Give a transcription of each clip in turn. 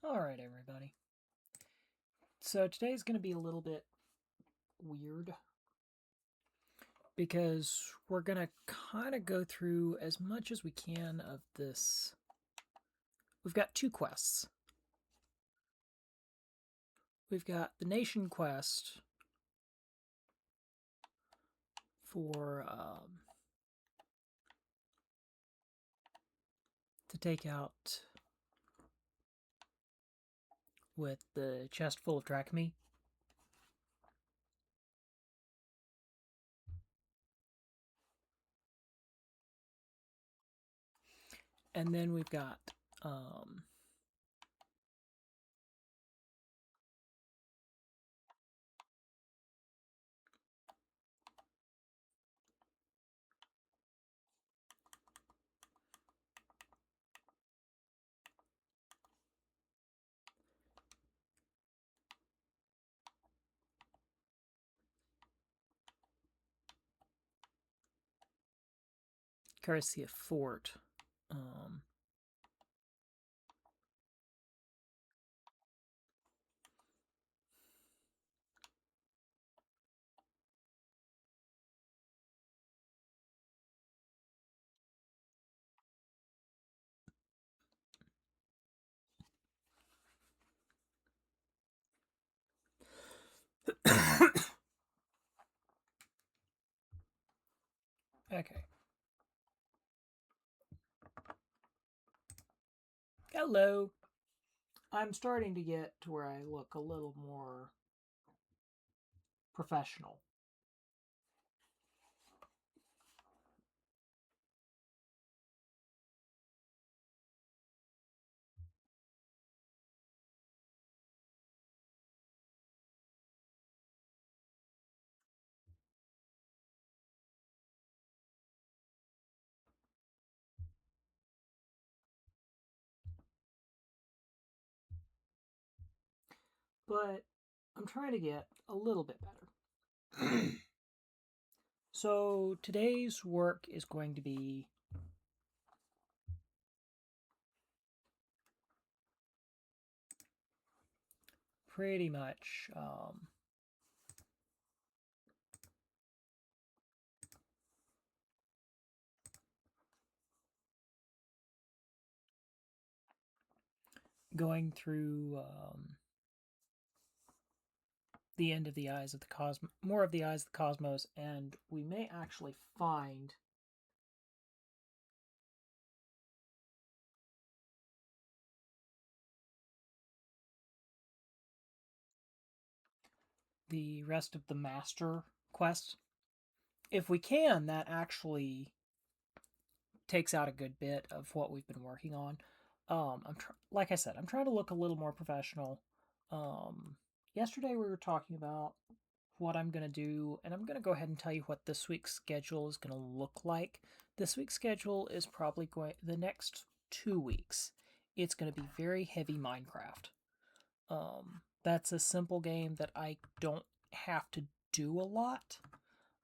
Alright, everybody. So today's going to be a little bit weird because we're going to kind of go through as much as we can of this. We've got two quests. We've got the Nation quest for to take out with the chest full of drachmae. And then we've got Currency of Fort. Okay. Hello. I'm starting to get to where I look a little more professional. But I'm trying to get a little bit better. So today's work is going to be pretty much going through the end of the Eyes of the Cosmos, more of the Eyes of the Cosmos, and we may actually find the rest of the Master quest. If we can, that actually takes out a good bit of what we've been working on. Like I said, I'm trying to look a little more professional. Yesterday we were talking about what I'm going to do, and I'm going to go ahead and tell you what this week's schedule is going to look like. This week's schedule is probably going the next 2 weeks. It's going to be very heavy Minecraft. That's a simple game that I don't have to do a lot.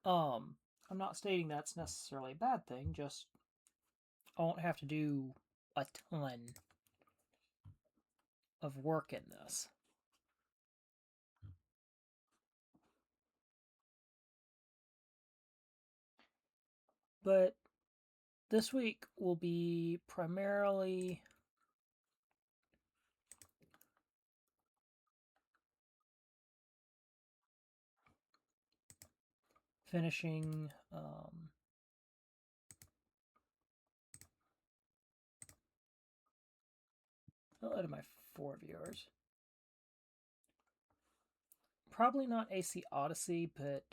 I'm not stating that's necessarily a bad thing, just I won't have to do a ton of work in this. But this week will be primarily finishing hello to my 4 viewers. Probably not AC Odyssey, but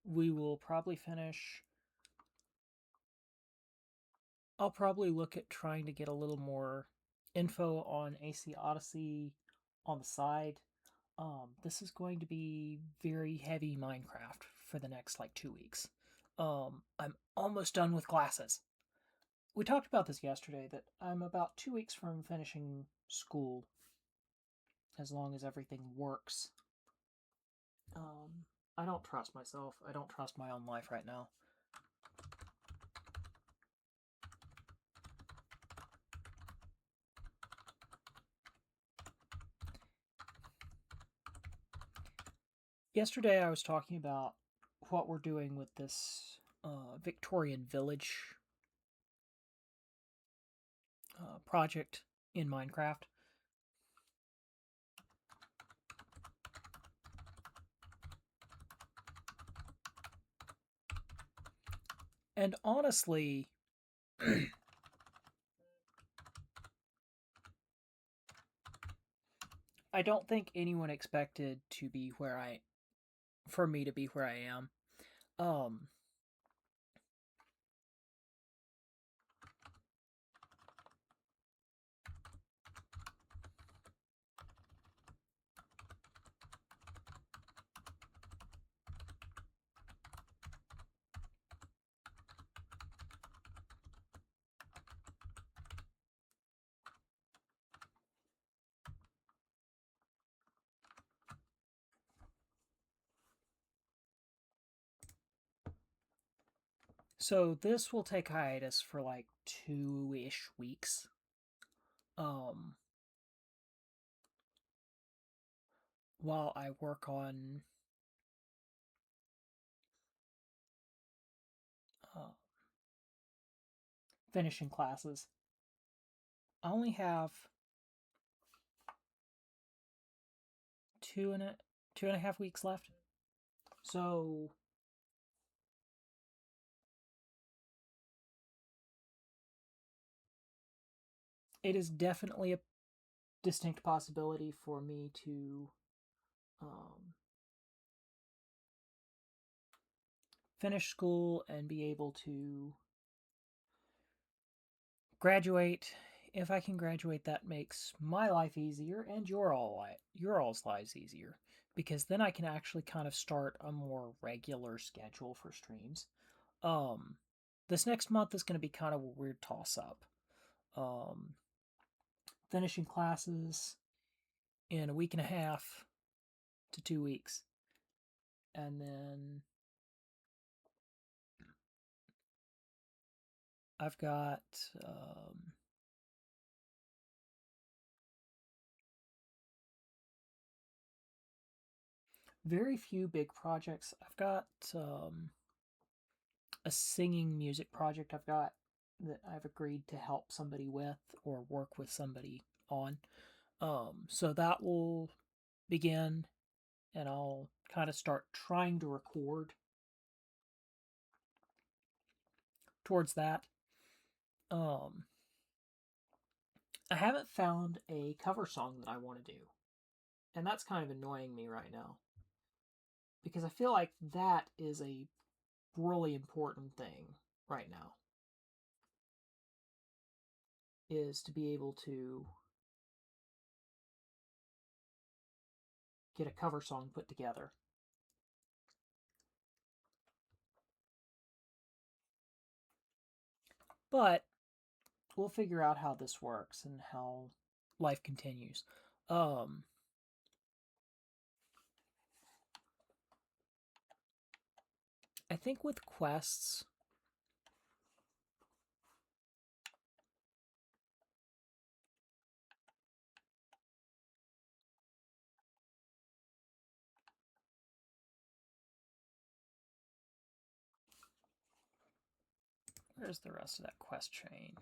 we will probably finish. I'll probably look at trying to get a little more info on AC Odyssey on the side. This is going to be very heavy Minecraft for the next like 2 weeks. I'm almost done with classes. We talked about this yesterday, that I'm about 2 weeks from finishing school, as long as everything works. I don't trust myself. I don't trust my own life right now. Yesterday I was talking about what we're doing with this Victorian village project in Minecraft. And honestly, I don't think anyone expected to be for me to be where I am. Um, so this will take hiatus for like 2-ish weeks. Um, while I work on uh, finishing classes. I only have two and a 2.5 weeks left. So it is definitely a distinct possibility for me to um, finish school and be able to graduate. If I can graduate, that makes my life easier and your all's lives easier, because then I can actually kind of start a more regular schedule for streams. Um, this next month is going to be kind of a weird toss up. Um, finishing classes in a week and a half to 2 weeks, and then I've got um, very few big projects. I've got a singing music project that I've agreed to help somebody with or work with somebody on. So that will begin, and I'll kind of start trying to record towards that. Um, I haven't found a cover song that I want to do, and that's kind of annoying me right now, because I feel like that is a really important thing right now, is to be able to get a cover song put together. But we'll figure out how this works and how life continues. Um, I think with quests, where's the rest of that quest chain?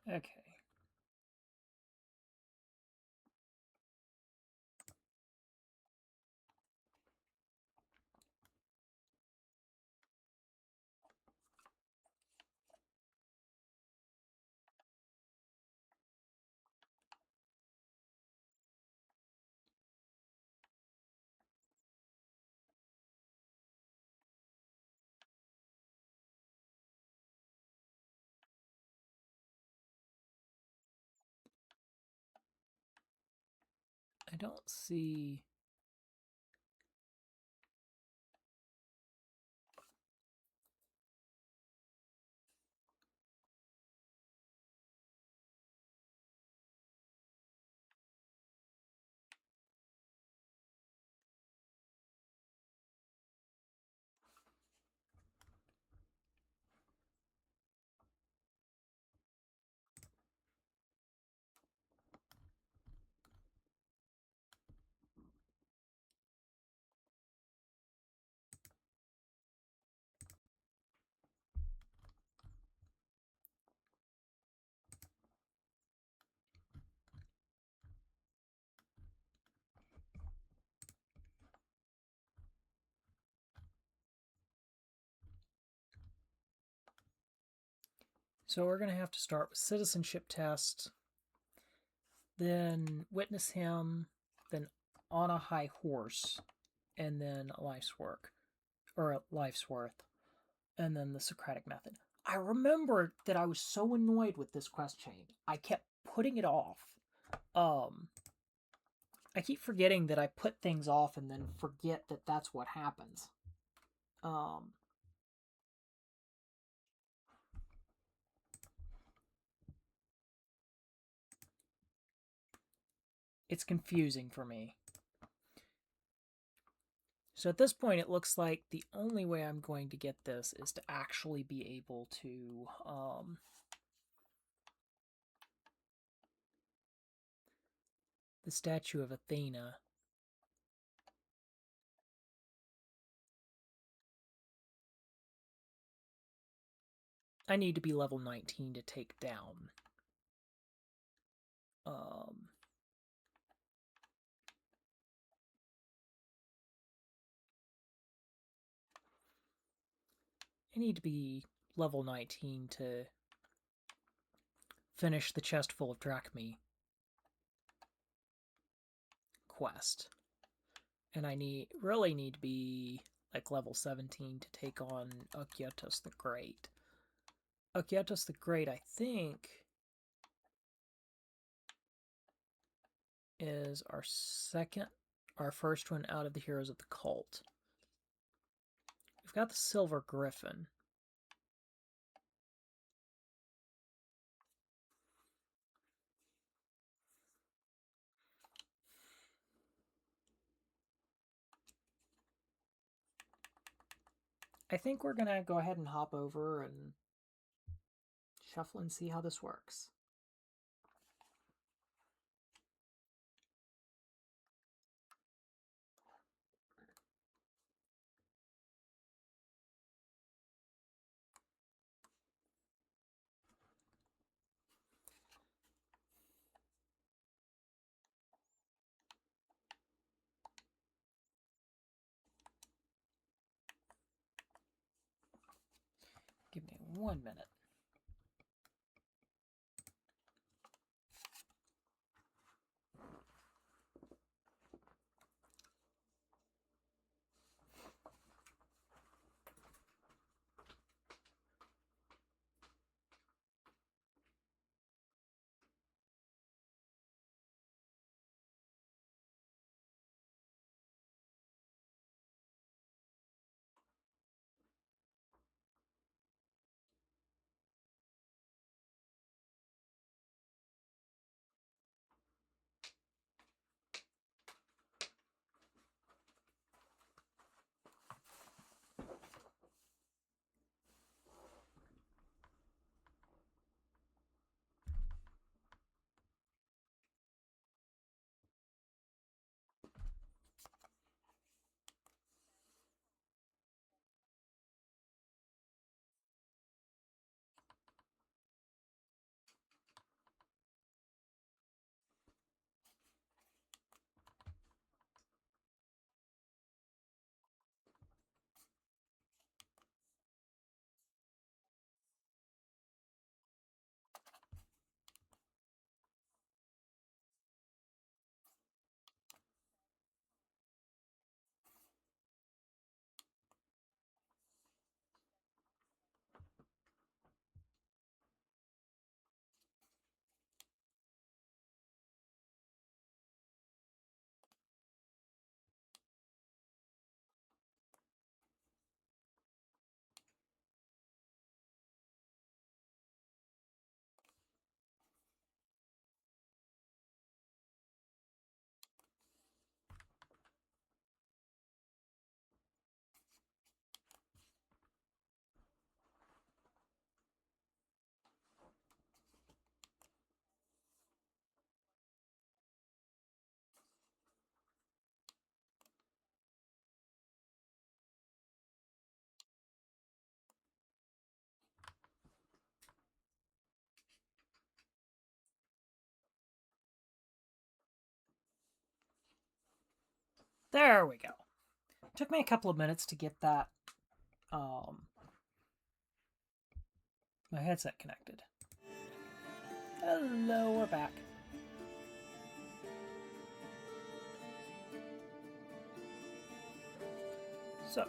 Okay. I don't see... So we're going to have to start with citizenship test, then witness him, then on a high horse, and then a life's work, or a life's worth, and then the Socratic method. I remember that I was so annoyed with this quest chain. I kept putting it off. I keep forgetting that I put things off and then forget that that's what happens. It's confusing for me. So at this point, it looks like the only way I'm going to get this is to actually be able to the statue of Athena. I need to be level 19 to take down. I need to be level 19 to finish the chest full of drachmae quest. And I really need to be like level 17 to take on Akietos the Great. Akietos the Great, I think, is our first one out of the Heroes of the Cult. We've got the Silver Griffin. I think we're going to go ahead and hop over and shuffle and see how this works. Give me 1 minute. There we go. Took me a couple of minutes to get that my headset connected. Hello, we're back. So,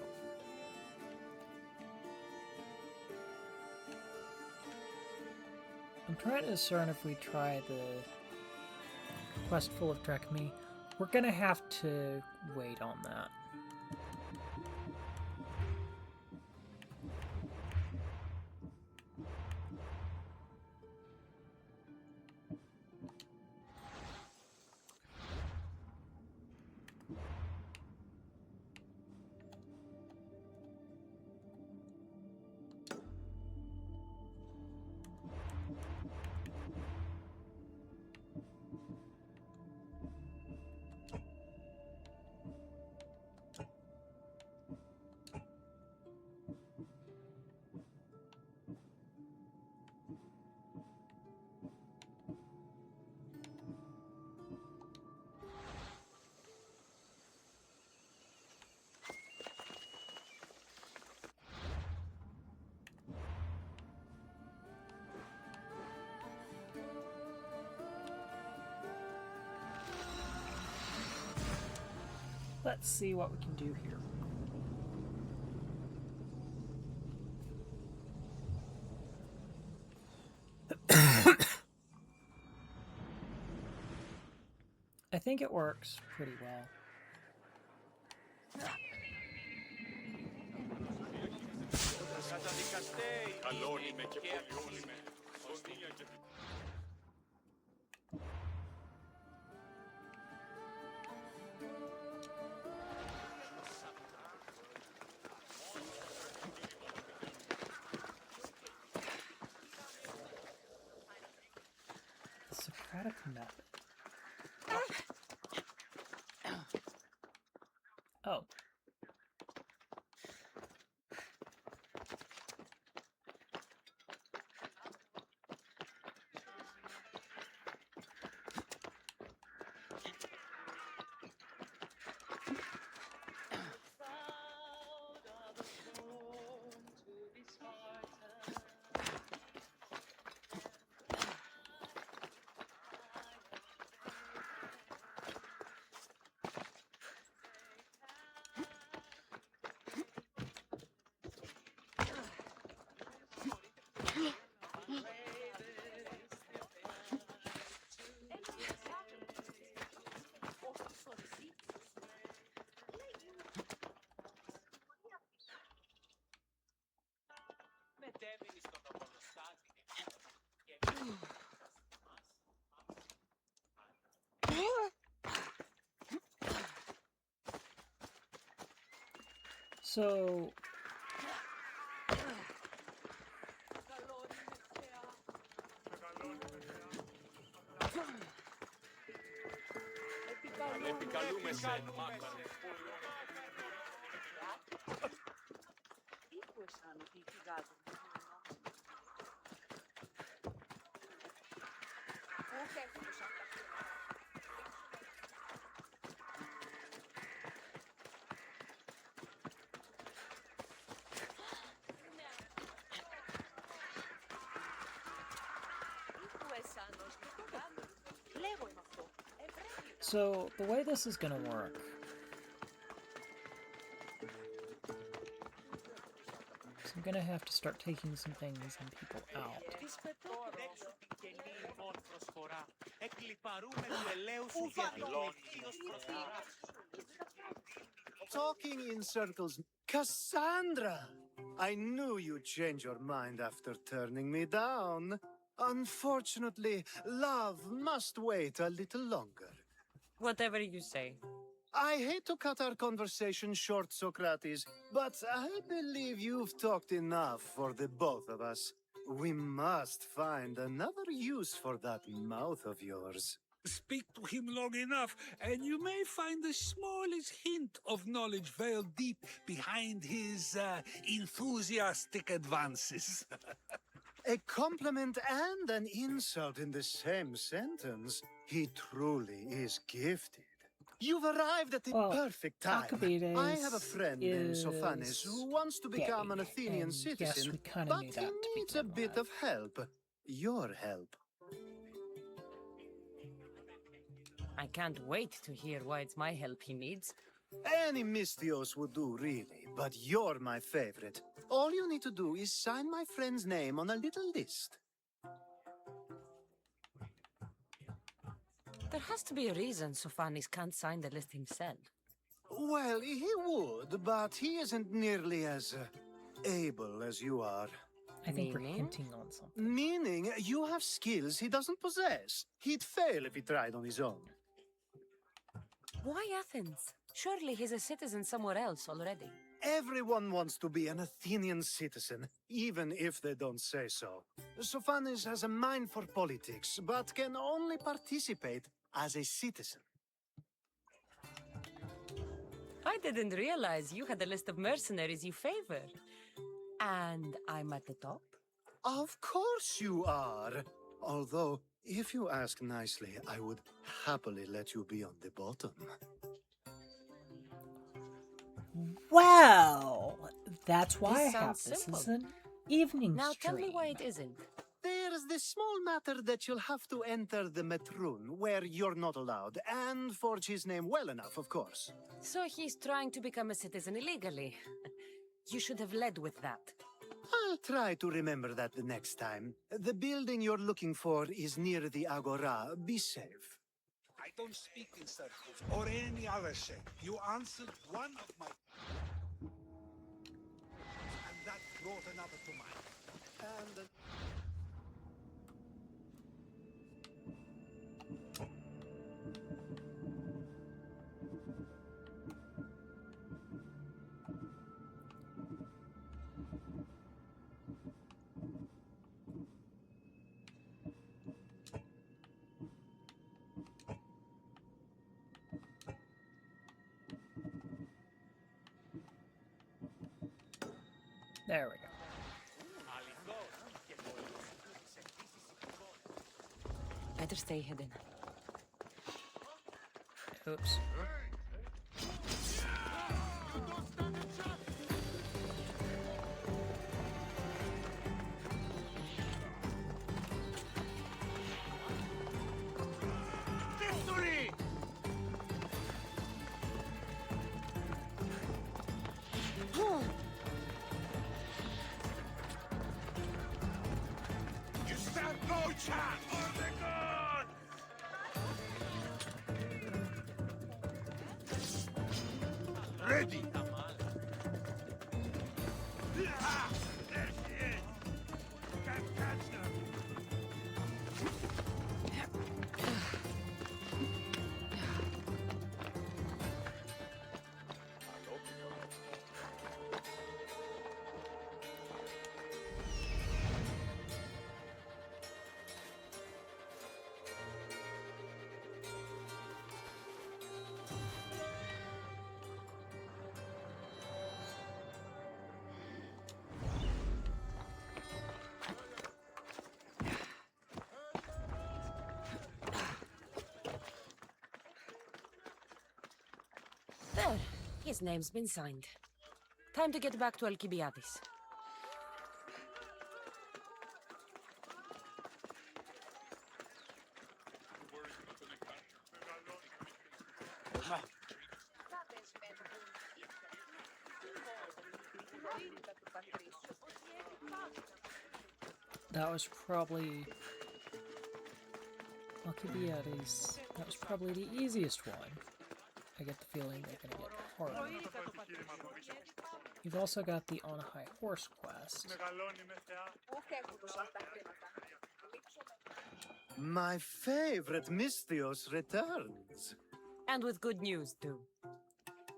I'm trying to discern if we try the quest full of Drachmi. We're gonna have to wait on that. Let's see what we can do here. I think it works pretty well. Socratic method. Oh. So So, the way this is going to work is I'm going to have to start taking some things and people out. Talking in circles. Cassandra! I knew you'd change your mind after turning me down. Unfortunately, love must wait a little longer. Whatever you say. I hate to cut our conversation short, Socrates, but I believe you've talked enough for the both of us. We must find another use for that mouth of yours. Speak to him long enough, and you may find the smallest hint of knowledge veiled deep behind his enthusiastic advances. A compliment and an insult in the same sentence. He truly is gifted. You've arrived at the Well, perfect time. Alcibiades I have a friend named Sophanes is who wants to become an gay, Athenian and citizen, yes, we kind of but knew he that to needs a begin bit with. of help. Your help. I can't wait to hear why it's my help he needs. Any Mystios would do, really, but you're my favorite. All you need to do is sign my friend's name on a little list. There has to be a reason Sophanis can't sign the list himself. Well, he would, but he isn't nearly as able as you are. I think we're Meaning? hinting on something. Meaning, you have skills he doesn't possess. He'd fail if he tried on his own. Why Athens? Surely he's a citizen somewhere else already. Everyone wants to be an Athenian citizen, even if they don't say so. Sophanes has a mind for politics, but can only participate as a citizen. I didn't realize you had a list of mercenaries you favor. And I'm at the top? Of course you are. Although, if you ask nicely, I would happily let you be on the bottom. Well, that's why This I have sounds this simple. as an evening Now stream. tell me why it isn't. There's the small matter that you'll have to enter the Metroon, where you're not allowed, and forge his name well enough, of course. So he's trying to become a citizen illegally. You should have led with that. I'll try to remember that the next time. The building you're looking for is near the Agora. Be safe. I don't speak in circles or any other shape. You answered one of my... And that brought another to mind. And There we go. Better stay hidden. Oops. You stand no chance! For the god! Ready! Ah, there she is! Can't catch her! There. His name's been signed. Time to get back to Alcibiades. That was probably... Alcibiades. That was probably the easiest one. I get the feeling they're gonna get harder. You've also got the On a High Horse quest. my favorite Mystios returns. And with good news, too.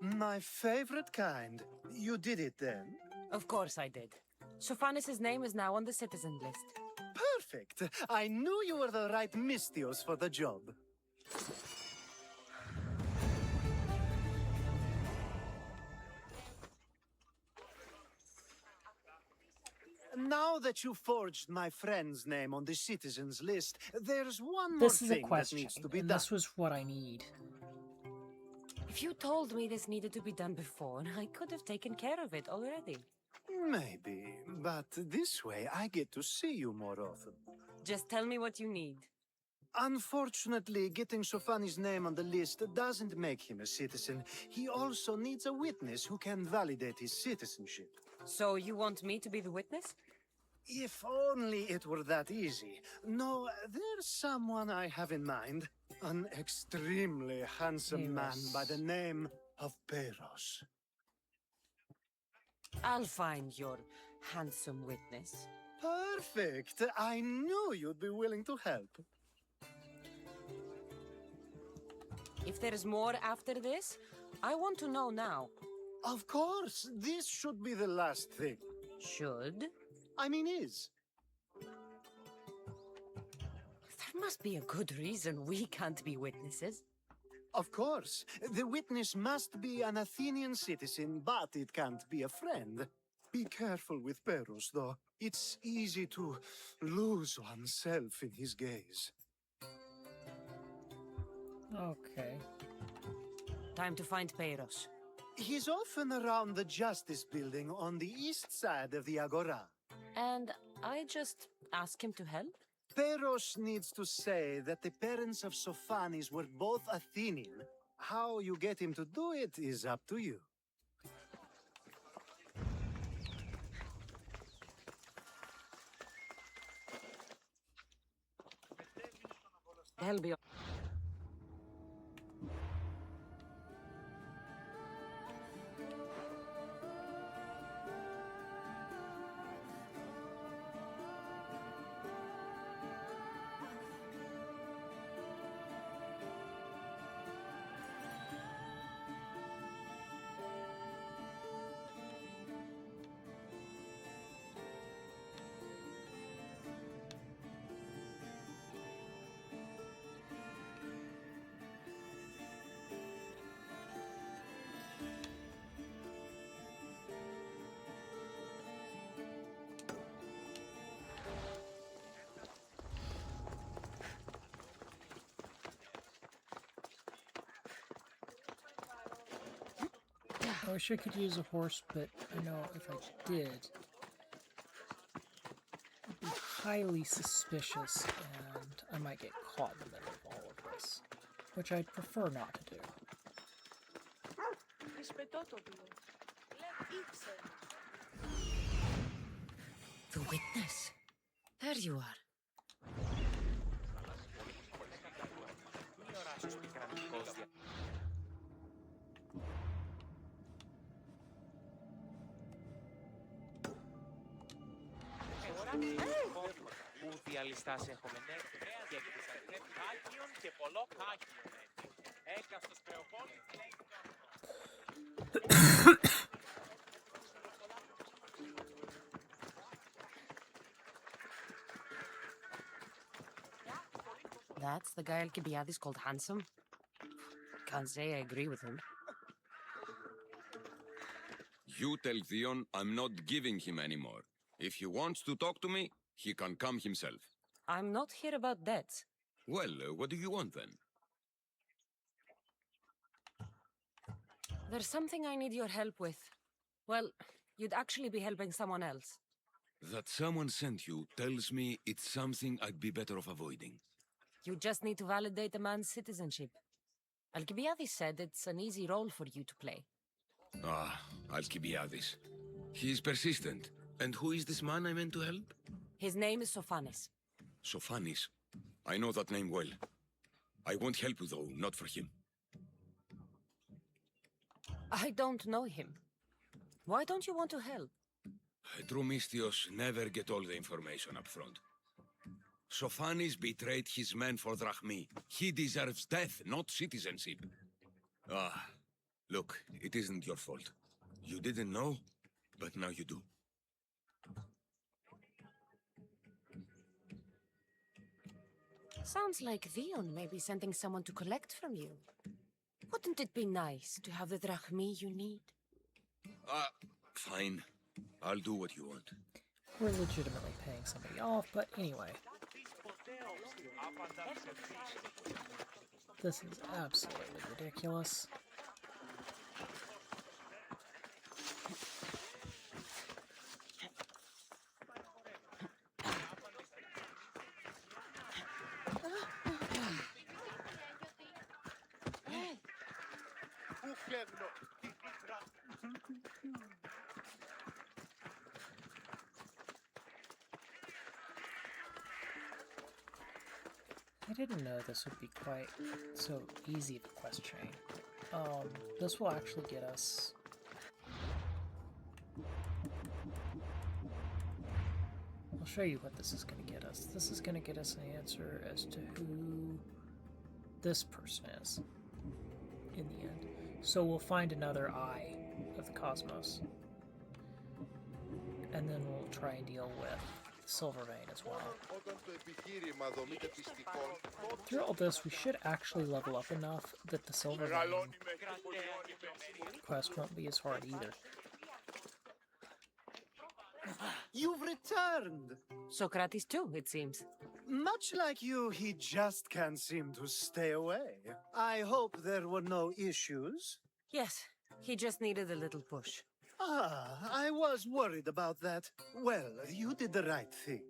My favorite kind. You did it then? Of course I did. Sophanis' name is now on the citizen list. Perfect. I knew you were the right Mystios for the job. Now that you forged my friend's name on the citizens list, there's one more This is a thing that quest needs chain, to be and done. this was what I need. If you told me this needed to be done before, I could have taken care of it already. Maybe, but this way I get to see you more often. Just tell me what you need. Unfortunately, getting Sofani's name on the list doesn't make him a citizen. He also needs a witness who can validate his citizenship. So you want me to be the witness? If only it were that easy. No, there's someone I have in mind. An extremely handsome man by the name of Peros. I'll find your handsome witness. Perfect. I knew you'd be willing to help. If there's more after this, I want to know now. Of course, this should be the last thing. Should? I mean, is. There must be a good reason we can't be witnesses. Of course. The witness must be an Athenian citizen, but it can't be a friend. Be careful with Peros, though. It's easy to lose oneself in his gaze. Okay. Time to find Peros. He's often around the Justice Building on the east side of the Agora. And I just ask him to help? Peros needs to say that the parents of Sophanis were both Athenian. How you get him to do it is up to you. He'll be... I wish I could use a horse, but I know if I did, it'd be highly suspicious, and I might get caught in the middle of all of this, which I'd prefer not to do. The witness. There you are. Που διαλυστάς έχουμε νέα διακριτή χάκιον και πολλό χάκιον. Έκαστος Πεοπόλης λέει That's the guy Alcibiades called handsome? Can't say I agree with him. You tell Theon I'm not giving him anymore. If he wants to talk to me, he can come himself. I'm not here about debts. Well, what do you want then? There's something I need your help with. Well, you'd actually be helping someone else. That someone sent you tells me it's something I'd be better off avoiding. You just need to validate a man's citizenship. Alcibiades said it's an easy role for you to play. Ah, Alcibiades. He's persistent. And who is this man I meant to help? His name is Sophanis. Sophanis. I know that name well. I won't help you though, not for him. I don't know him. Why don't you want to help? True Mystios never get all the information up front. Sophanis betrayed his men for drachmi. He deserves death, not citizenship. Ah, look, it isn't your fault. You didn't know, but now you do. Sounds like Theon may be sending someone to collect from you. Wouldn't it be nice to have the drachmi you need? Fine. I'll do what you want. We're legitimately paying somebody off, but anyway. This is absolutely ridiculous. I didn't know this would be quite so easy of a quest chain. This will actually get us... I'll show you what this is going to get us. This is going to get us an answer as to who this person is in the end. So we'll find another eye of the Kosmos. And then we'll try and deal with the Silver Vein as well. Through all this, we should actually level up enough that the Silver Vein quest won't be as hard either. You've returned! Socrates too, it seems. Much like you, he just can't seem to stay away. I hope there were no issues. Yes, he just needed a little push. Ah, I was worried about that. Well, you did the right thing.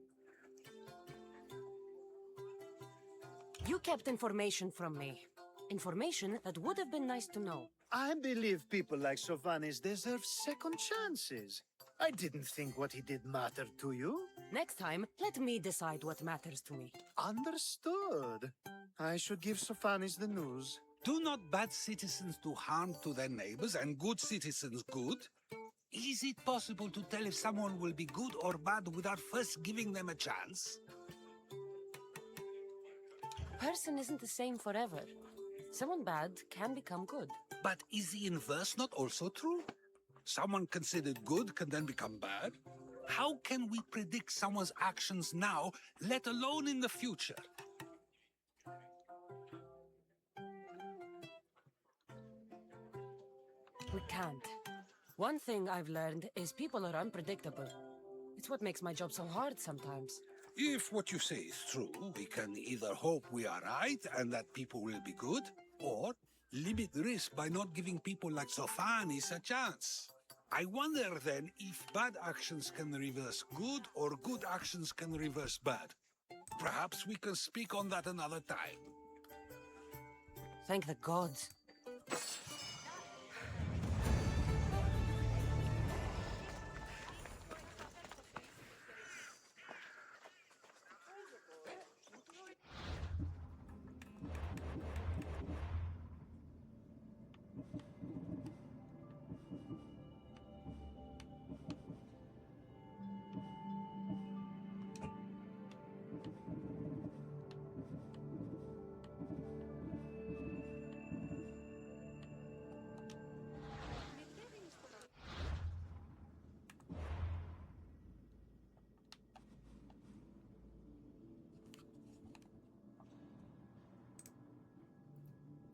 You kept information from me. Information that would have been nice to know. I believe people like Sophanis deserve second chances. I didn't think what he did mattered to you. Next time, let me decide what matters to me. Understood. I should give Sophanis the news. Do not bad citizens do harm to their neighbors and good citizens good? Is it possible to tell if someone will be good or bad without first giving them a chance? Person isn't the same forever. Someone bad can become good. But is the inverse not also true? Someone considered good can then become bad? How can we predict someone's actions now, let alone in the future? We can't. One thing I've learned is people are unpredictable. It's what makes my job so hard sometimes. If what you say is true, we can either hope we are right and that people will be good, or limit risk by not giving people like Sophanis a chance. I wonder then if bad actions can reverse good or good actions can reverse bad. Perhaps we can speak on that another time. Thank the gods.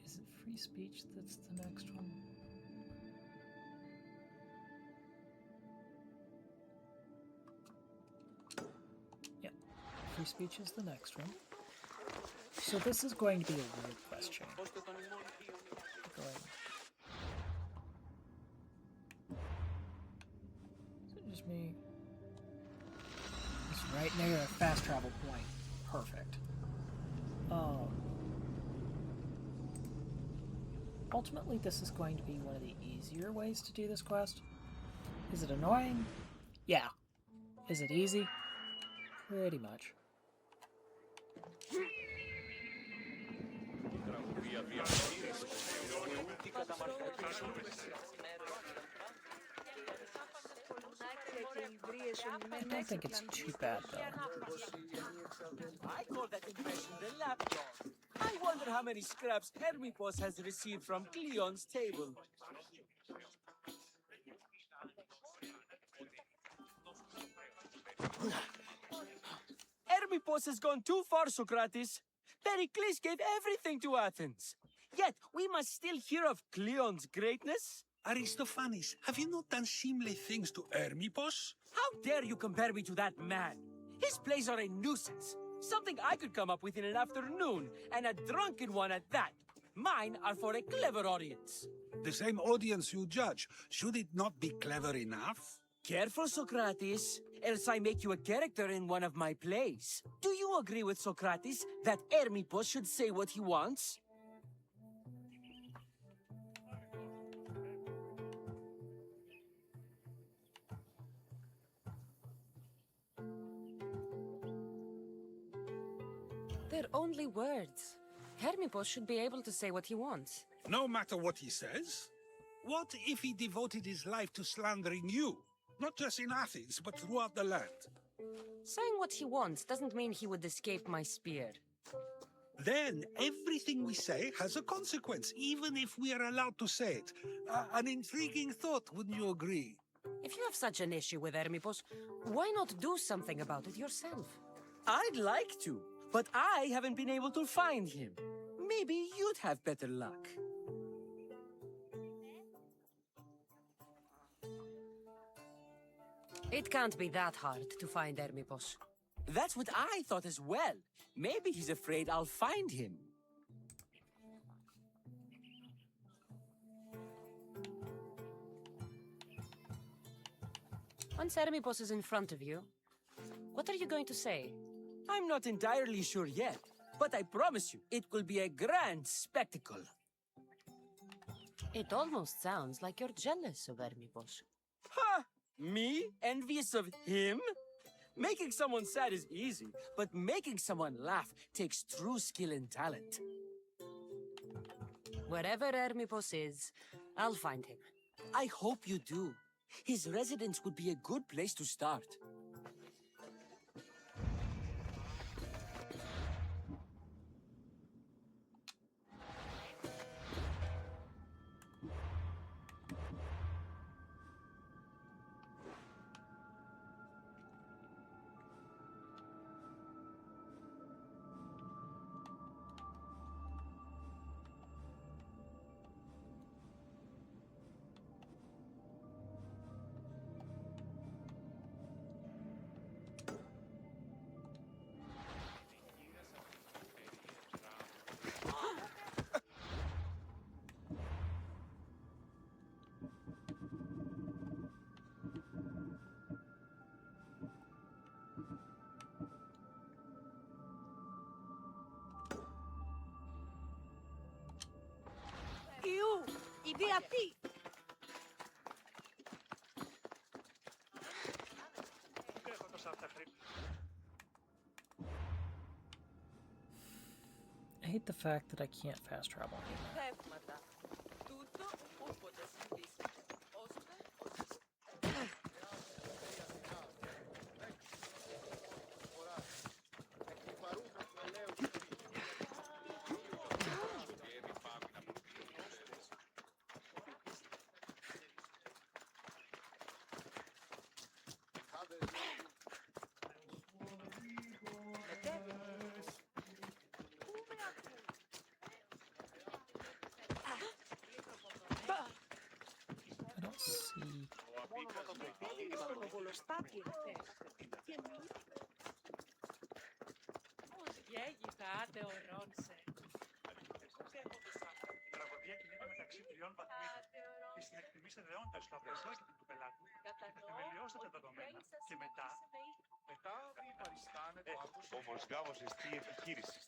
Is it free speech that's the next one? Yep, free speech is the next one. So this is going to be a weird question. Go ahead. Is it just me? It's right near a fast travel point. Perfect. Ultimately, this is going to be one of the easier ways to do this quest. Is it annoying? Yeah. Is it easy? Pretty much. I don't think it's too bad, though. I call that impression the lapdog. I wonder how many scraps Hermipos has received from Cleon's table. Hermipos has gone too far, Socrates. Pericles gave everything to Athens. Yet we must still hear of Cleon's greatness. Aristophanes, have you not done seemly things to Hermipos? How dare you compare me to that man? His plays are a nuisance. Something I could come up with in an afternoon, and a drunken one at that. Mine are for a clever audience. The same audience you judge. Should it not be clever enough? Careful, Socrates, else I make you a character in one of my plays. Do you agree with Socrates that Hermipos should say what he wants? They're only words. Hermipos should be able to say what he wants. No matter what he says. What if he devoted his life to slandering you? Not just in Athens, but throughout the land. Saying what he wants doesn't mean he would escape my spear. Then everything we say has a consequence, even if we are allowed to say it. An intriguing thought, wouldn't you agree? If you have such an issue with Hermipos, why not do something about it yourself? I'd like to, but I haven't been able to find him. Maybe you'd have better luck. It can't be that hard to find Hermipos. That's what I thought as well. Maybe he's afraid I'll find him. Once Hermipos is in front of you, what are you going to say? I'm not entirely sure yet, but I promise you, it will be a grand spectacle. It almost sounds like you're jealous of Hermipos. Ha! Me? Envious of him? Making someone sad is easy, but making someone laugh takes true skill and talent. Wherever Hermipos is, I'll find him. I hope you do. His residence would be a good place to start. Ιδιατή! I hate the fact that I can't fast travel anymore. Θεύματα. Τούτο όποτε συμπτήσει. Ώστε I don't see. Πώς γέγητα άτεωρώνσε. Τραγωδία κινείται μεταξύ τριών βαθμίδων. Η συνεκτιμήστε δεόντα στο απροσδόκητο του πελάτη. Θεμελιώστε τα δεδομένα και μετά παριστάνετε όπως γάμος εστί επιχείρηση.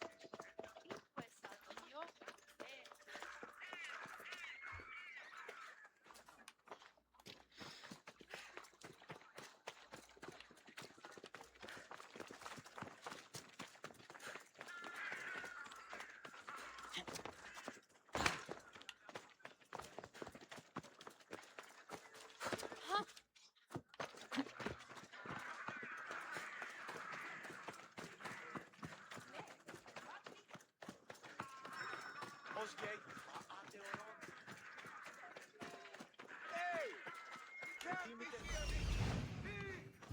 Πώς γέγητα άτεωρώνσε.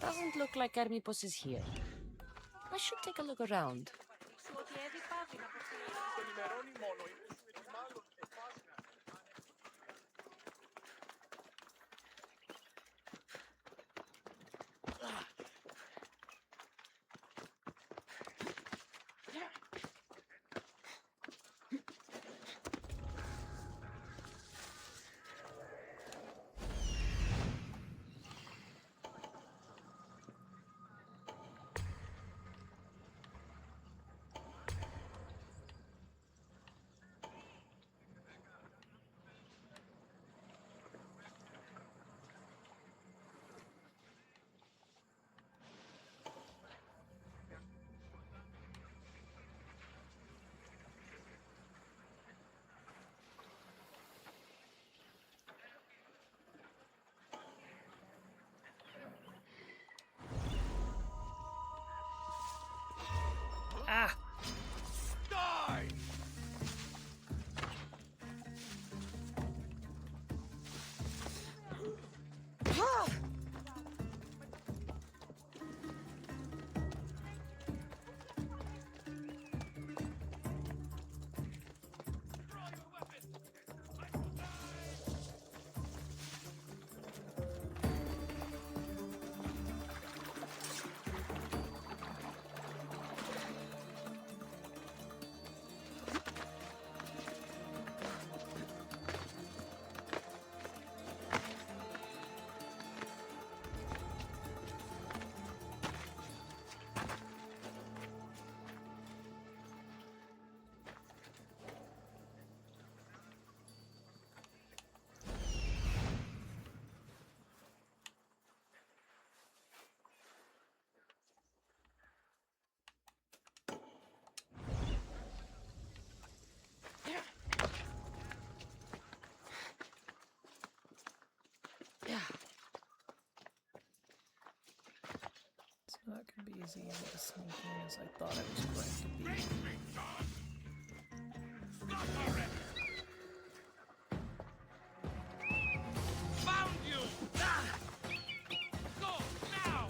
Doesn't look like Hermipos is here. I should take a look around. Ότι έδει πάθη να αποστείλει. Ενημερώνει μόνο, είναι μάλλον εφάσινα. It's not going to be as easy to sneak in as I thought it was going to be. Found you! Go now!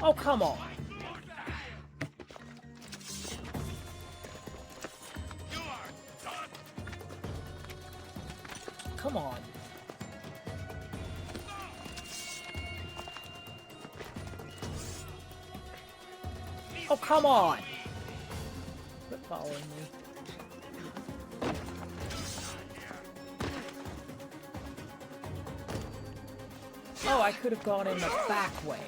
Oh, come on! Come on. Oh, come on! Quit following me. Oh, I could have gone in the back way.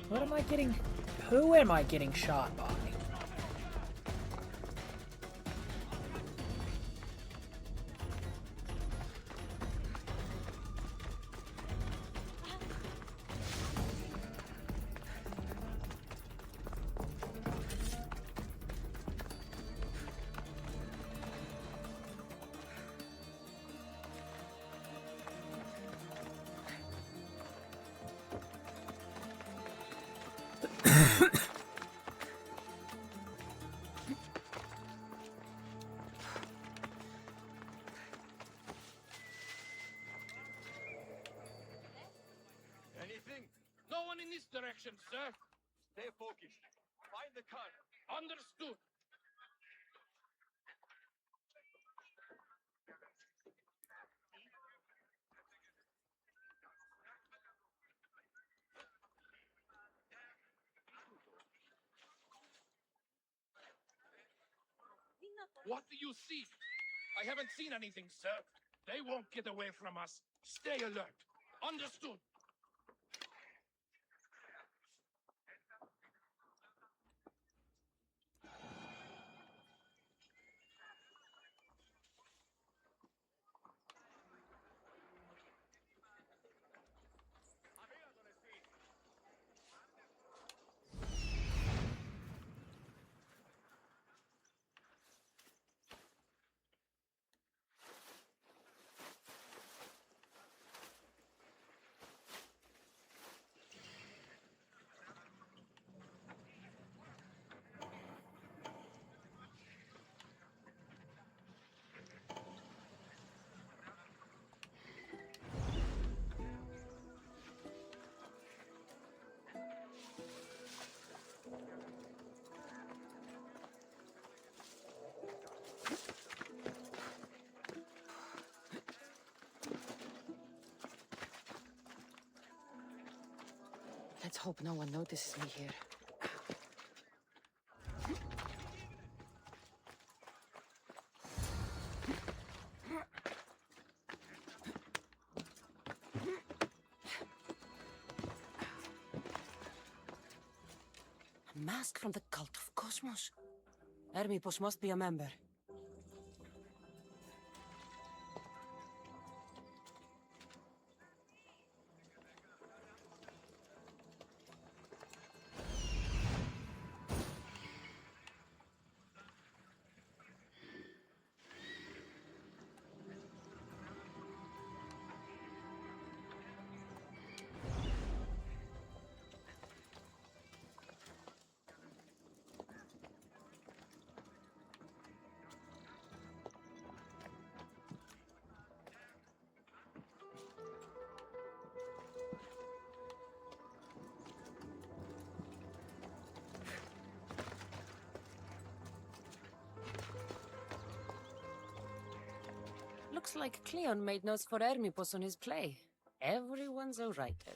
What am I getting? Who am I getting shot by? Anything? No one in this direction, sir. Stay focused. Find the car. Understood. What do you see? I haven't seen anything, sir. They won't get away from us. Stay alert. Understood. Let's hope no one notices me here. A mask from the cult of Kosmos. Hermipos must be a member. Looks like Cleon made notes for Hermipos on his play. Everyone's a writer.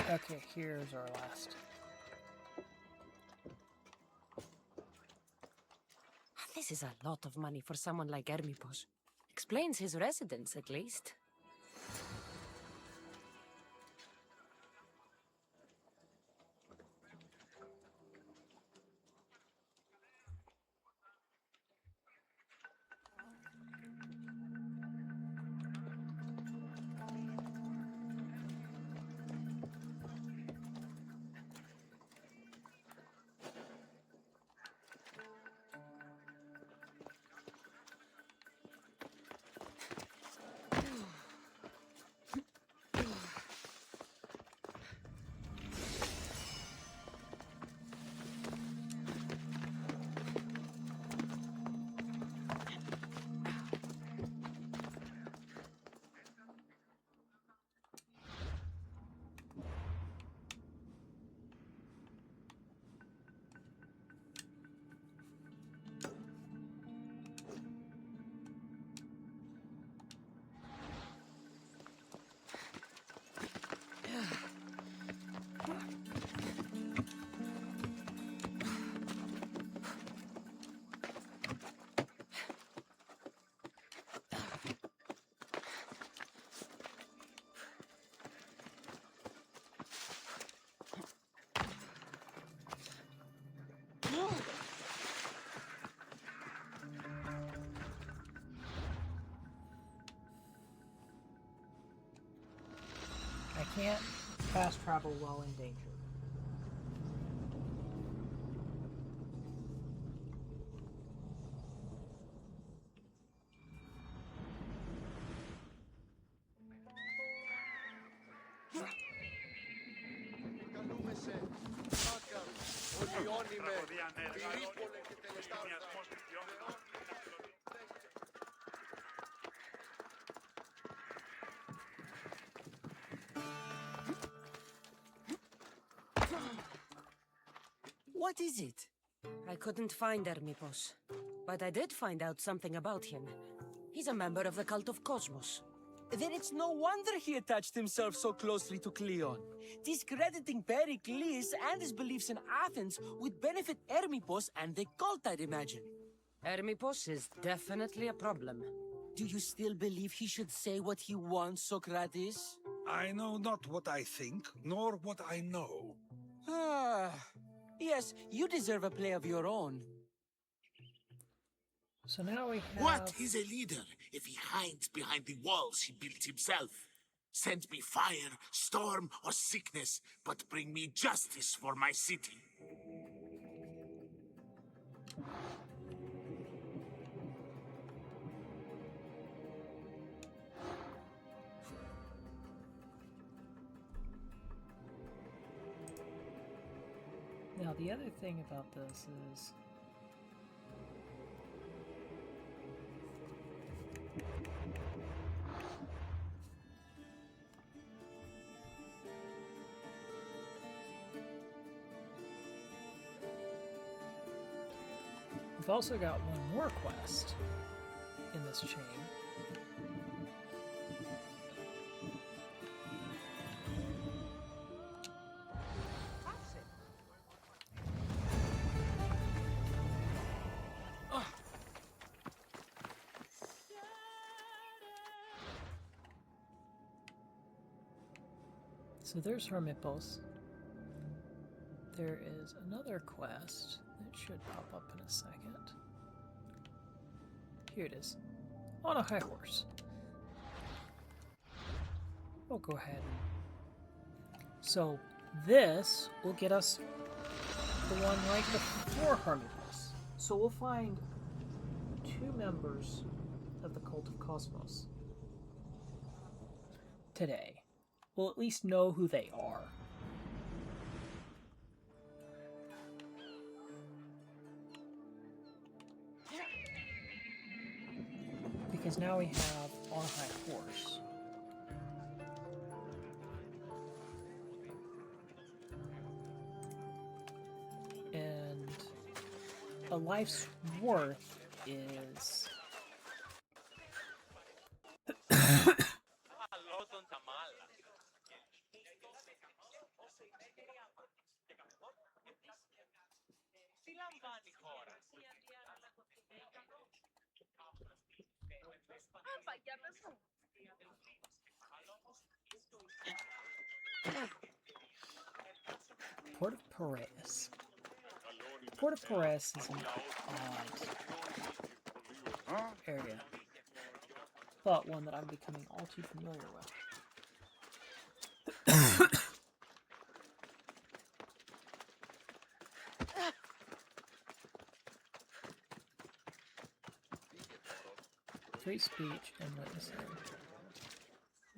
Okay, here's our last. This is a lot of money for someone like Hermipos. Explains his residence, at least. I can't fast travel while in danger. Τραγωδία, ναι, δηλαδή, ο μιασμός παιδιών. What is it? I couldn't find Hermipos, but I did find out something about him. He's a member of the cult of Kosmos. Then it's no wonder he attached himself so closely to Cleon. Discrediting Pericles and his beliefs in Athens would benefit Hermipos and the cult, I'd imagine. Hermipos is definitely a problem. Do you still believe he should say what he wants, Socrates? I know not what I think, nor what I know. Ah, yes, you deserve a play of your own. So now we have... What is a leader if he hides behind the walls he built himself? Send me fire, storm, or sickness, but bring me justice for my city. Now the other thing about this is... we've also got one more quest in this chain. So there's Hermipos. There is another quest that should pop up in a second. Here it is. On a high horse. We'll go ahead. So this will get us the one right before Hermipos. So we'll find 2 members of the cult of Kosmos today. We'll at least know who they are. Because now we have on a high horse. And a life's worth is... Port of Paris. Port of Paris is an odd area, but one that I'm becoming all too familiar with. Free speech and witnessing.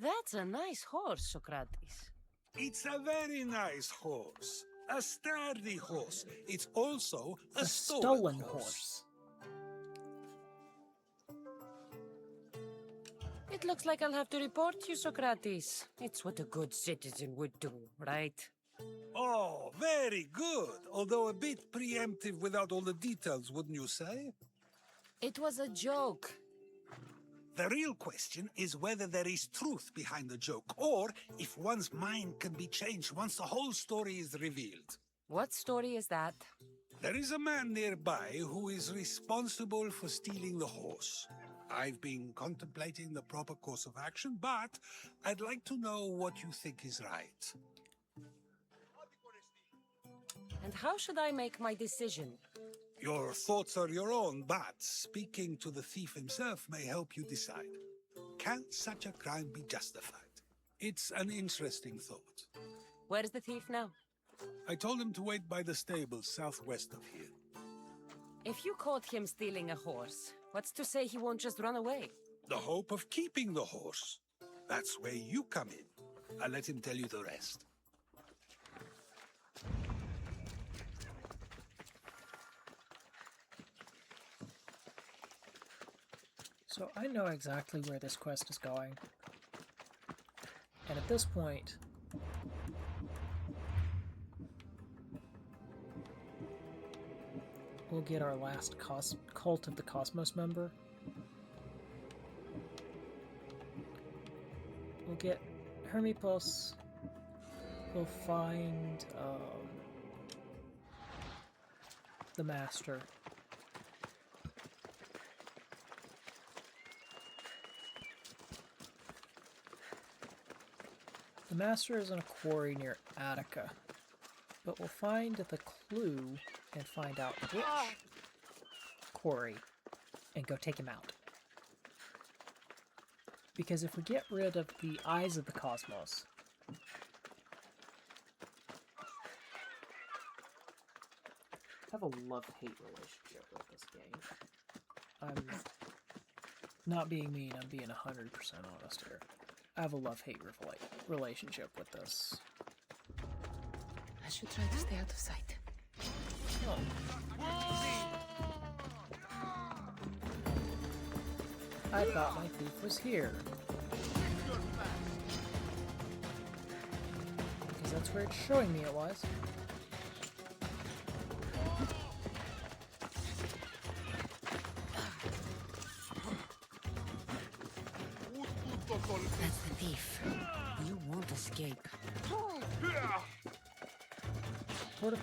That's a nice horse, Socrates. It's a very nice horse. A sturdy horse. It's also a stolen horse. It looks like I'll have to report you, Socrates. It's what a good citizen would do, right? Oh, very good. Although a bit preemptive without all the details, wouldn't you say? It was a joke. The real question is whether there is truth behind the joke, or if one's mind can be changed once the whole story is revealed. What story is that? There is a man nearby who is responsible for stealing the horse. I've been contemplating the proper course of action, but I'd like to know what you think is right. And how should I make my decision? Your thoughts are your own, but speaking to the thief himself may help you decide. Can such a crime be justified? It's an interesting thought. Where's the thief now? I told him to wait by the stables southwest of here. If you caught him stealing a horse, what's to say he won't just run away? The hope of keeping the horse. That's where you come in. I'll let him tell you the rest. So I know exactly where this quest is going. And at this point, we'll get our last Cult of the Kosmos member. We'll get Hermipos. We'll find the Master. The Master is in a quarry near Attica, but we'll find the clue and find out which quarry and go take him out. Because if we get rid of the Eyes of the Cosmos, I have a love-hate relationship with this game. I'm not being mean, I'm being 100% honest here. I have a love-hate relationship with this. I should try to stay out of sight. Oh. I thought my thief was here. Because that's where it's showing me it was. That's the thief. You won't escape. Sort of.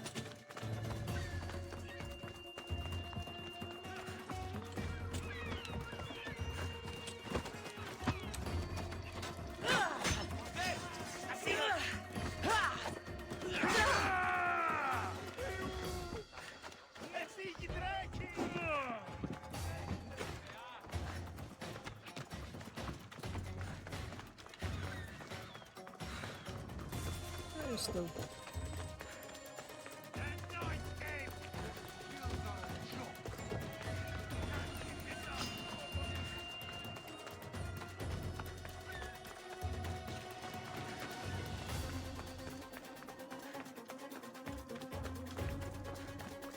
There's the...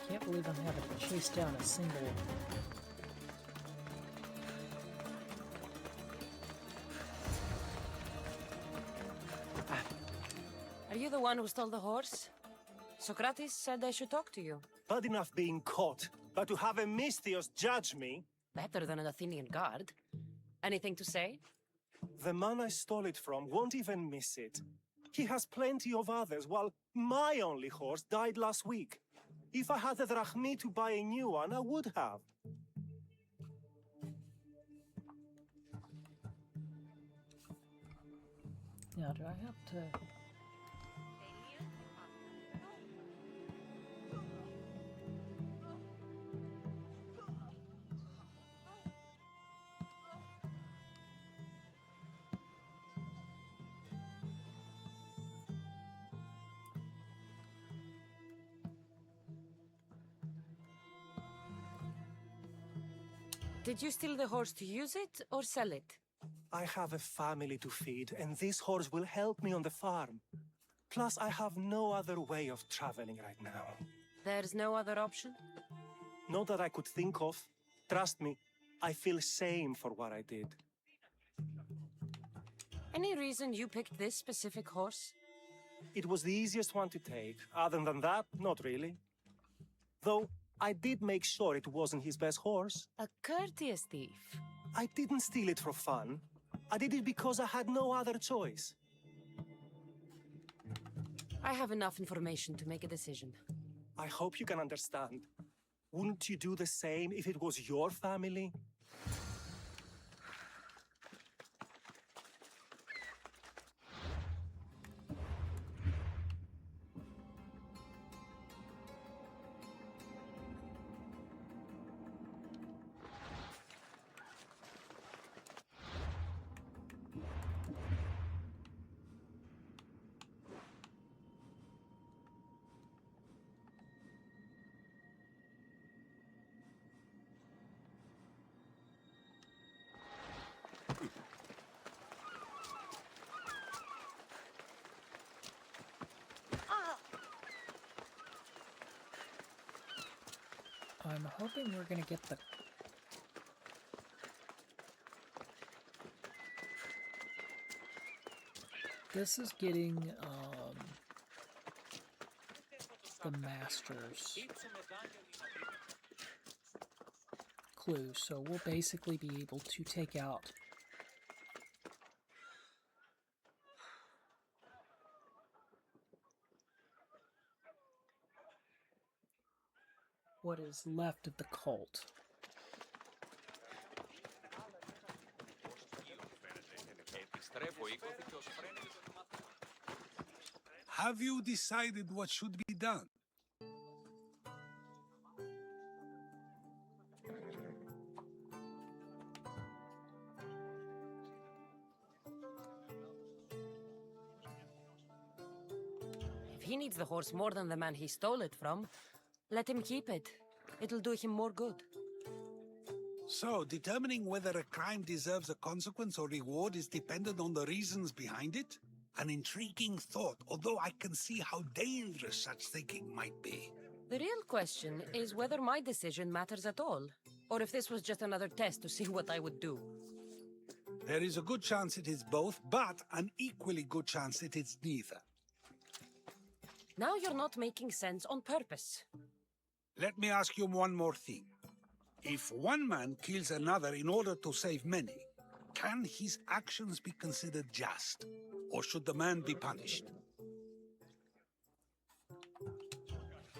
Can't believe I'm having to chase down a single... Are you the one who stole the horse? Socrates said I should talk to you. Bad enough being caught, but to have a Misthios judge me? Better than an Athenian guard. Anything to say? The man I stole it from won't even miss it. He has plenty of others, while my only horse died last week. If I had the drachmi to buy a new one, I would have. Now, do I have to... Did you steal the horse to use it or sell it? I have a family to feed, and this horse will help me on the farm. Plus, I have no other way of traveling right now. There's no other option? Not that I could think of. Trust me, I feel shame for what I did. Any reason you picked this specific horse? It was the easiest one to take. Other than that, not really. Though, I did make sure it wasn't his best horse. A courteous thief. I didn't steal it for fun. I did it because I had no other choice. I have enough information to make a decision. I hope you can understand. Wouldn't you do the same if it was your family? I'm hoping we're gonna get the... This is getting, the Master's clue, so we'll basically be able to take out what is left of the cult. Have you decided what should be done? If he needs the horse more than the man he stole it from, let him keep it. It'll do him more good. So, determining whether a crime deserves a consequence or reward is dependent on the reasons behind it? An intriguing thought, although I can see how dangerous such thinking might be. The real question is whether my decision matters at all, or if this was just another test to see what I would do. There is a good chance it is both, but an equally good chance it is neither. Now you're not making sense on purpose. Let me ask you one more thing. If one man kills another in order to save many, can his actions be considered just? Or should the man be punished?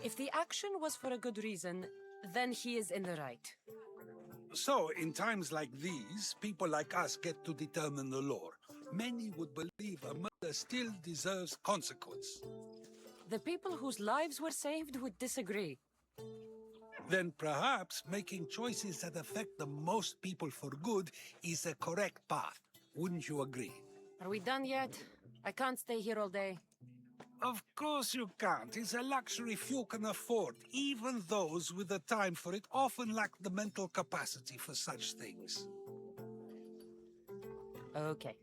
If the action was for a good reason, then he is in the right. So, in times like these, people like us get to determine the law. Many would believe a murder still deserves consequence. The people whose lives were saved would disagree. Then perhaps making choices that affect the most people for good is a correct path. Wouldn't you agree? Are we done yet? I can't stay here all day. Of course you can't. It's a luxury few can afford. Even those with the time for it often lack the mental capacity for such things. Okay.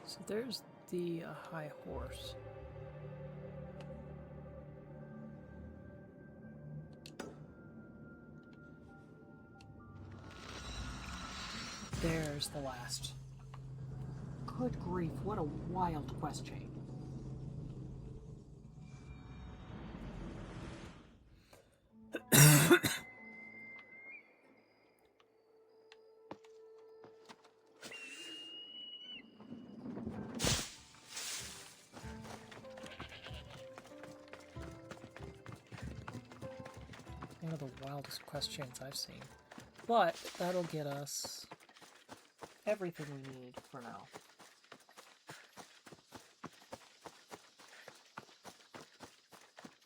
So there's the high horse. There's the last. Good grief, what a wild quest chain. One of the wildest quest chains I've seen. But that'll get us everything we need for now.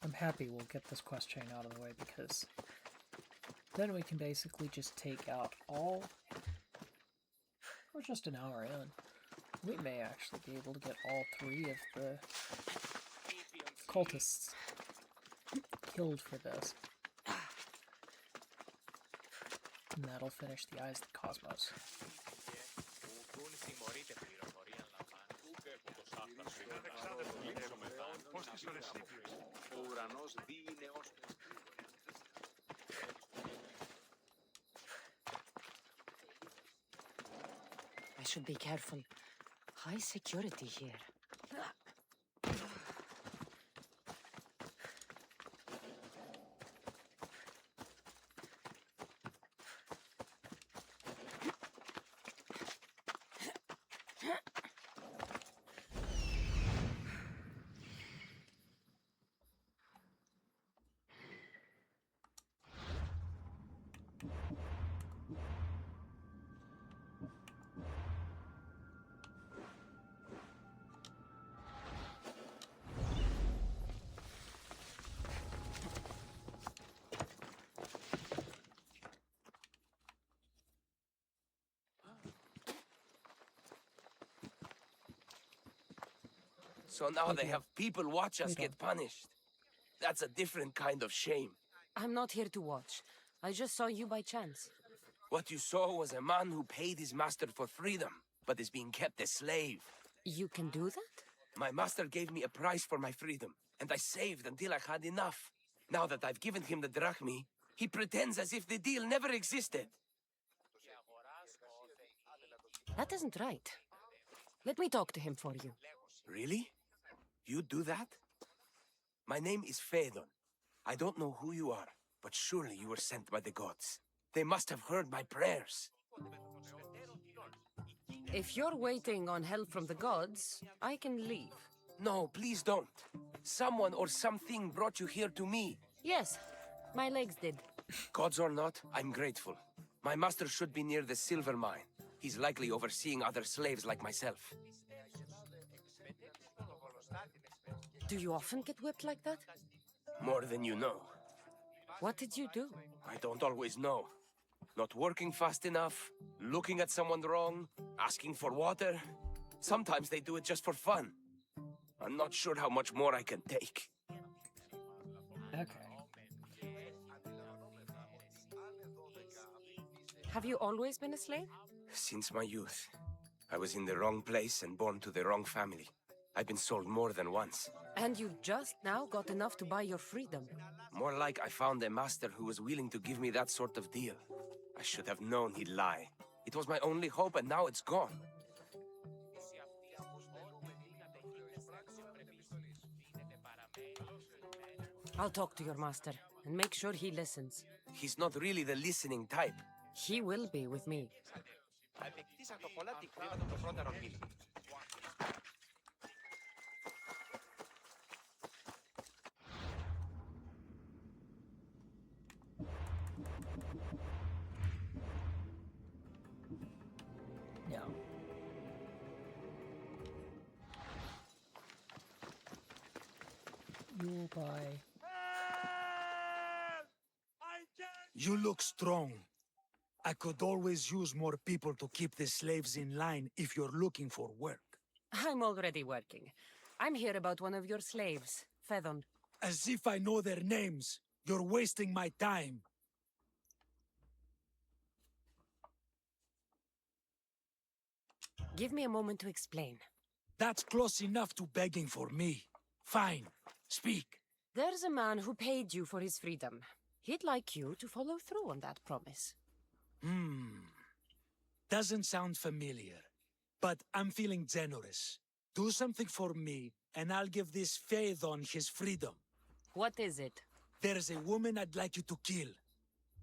I'm happy we'll get this quest chain out of the way because then we can basically just take out all... We're just an hour in. We may actually be able to get all 3 of the cultists killed for this. And that'll finish the Eyes of the Cosmos. should be careful. High security here. So now they have people watch us get punished. That's a different kind of shame. I'm not here to watch. I just saw you by chance. What you saw was a man who paid his master for freedom, but is being kept a slave. You can do that? My master gave me a price for my freedom, and I saved until I had enough. Now that I've given him the drachmi, he pretends as if the deal never existed. That isn't right. Let me talk to him for you. Really? You do that? My name is Phaedon. I don't know who you are, but surely you were sent by the gods. They must have heard my prayers. If you're waiting on help from the gods, I can leave. No, please don't. Someone or something brought you here to me. Yes, my legs did. Gods or not, I'm grateful. My master should be near the silver mine. He's likely overseeing other slaves like myself. Do you often get whipped like that? More than you know. What did you do? I don't always know. Not working fast enough, looking at someone wrong, asking for water. Sometimes they do it just for fun. I'm not sure how much more I can take. Okay. Have you always been a slave? Since my youth. I was in the wrong place and born to the wrong family. I've been sold more than once. And you just now got enough to buy your freedom. More like I found a master who was willing to give me that sort of deal. I should have known he'd lie. It was my only hope, and now it's gone. I'll talk to your master and make sure he listens. He's not really the listening type. He will be with me. Yeah. You'll buy. You look strong. I could always use more people to keep the slaves in line if you're looking for work. I'm already working. I'm here about one of your slaves, Phaedon. As if I know their names. You're wasting my time. Give me a moment to explain. That's close enough to begging for me. Fine. Speak. There's a man who paid you for his freedom. He'd like you to follow through on that promise. Doesn't sound familiar. But I'm feeling generous. Do something for me, and I'll give this Phaedon his freedom. What is it? There's a woman I'd like you to kill.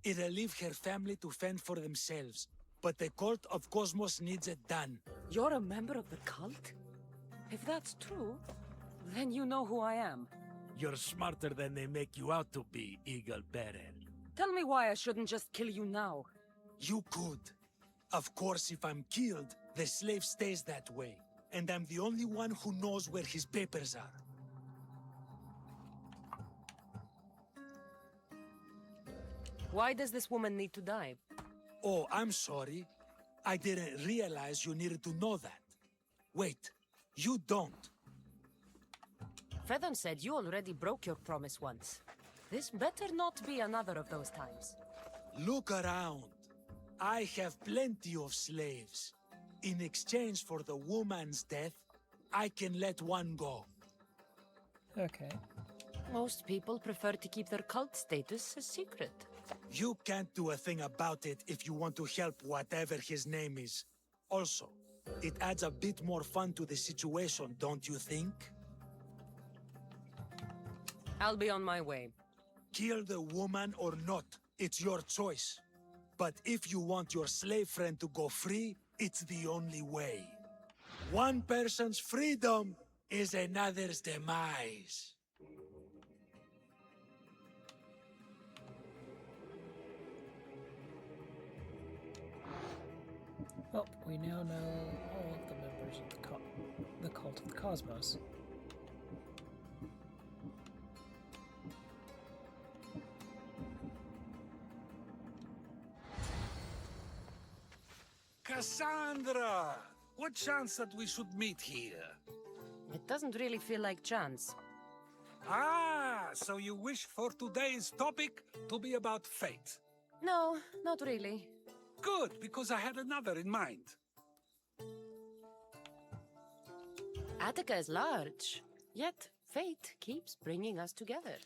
It'll leave her family to fend for themselves. But the cult of Kosmos needs it done. You're a member of the cult? If that's true, then you know who I am. You're smarter than they make you out to be, Eagle Bearer. Tell me why I shouldn't just kill you now. You could. Of course, if I'm killed, the slave stays that way. And I'm the only one who knows where his papers are. Why does this woman need to die? Oh, I'm sorry. I didn't realize you needed to know that. Wait, you don't. Phaedon said you already broke your promise once. This better not be another of those times. Look around. I have plenty of slaves. In exchange for the woman's death, I can let one go. Okay. Most people prefer to keep their cult status a secret. You can't do a thing about it if you want to help whatever his name is. Also, It adds a bit more fun to the situation, don't you think? I'll be on my way. Kill the woman or not, it's your choice. But if you want your slave friend to go free, it's the only way. One person's freedom is another's demise. Well, we now know all of the members of the cult of the Cosmos. Cassandra! What chance that we should meet here? It doesn't really feel like chance. Ah, so you wish for today's topic to be about fate? No, not really. Good, because I had another in mind. Attica is large, yet fate keeps bringing us together.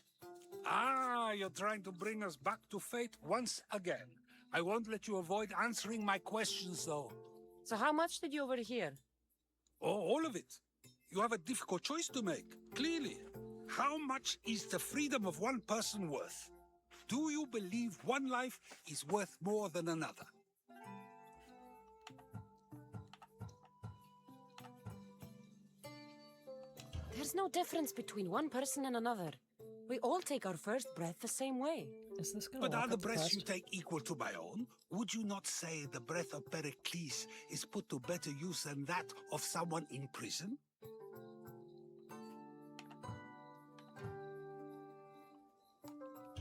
Ah, you're trying to bring us back to fate once again. I won't let you avoid answering my questions, though. So how much did you overhear? Oh, all of it. You have a difficult choice to make, clearly. How much is the freedom of one person worth? Do you believe one life is worth more than another? There's no difference between one person and another. We all take our first breath the same way. Is this gonna But lock are the up the breaths quest? you take equal to my own? Would you not say the breath of Pericles is put to better use than that of someone in prison?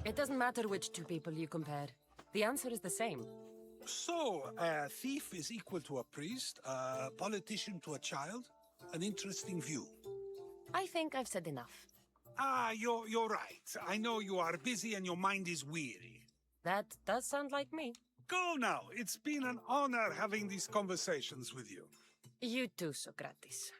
It doesn't matter which two people you compare. The answer is the same. So, a thief is equal to a priest, a politician to a child? An interesting view. I think I've said enough. Ah, you're right. I know you are busy and your mind is weary. That does sound like me. Go now. It's been an honor having these conversations with you. You too, Socrates.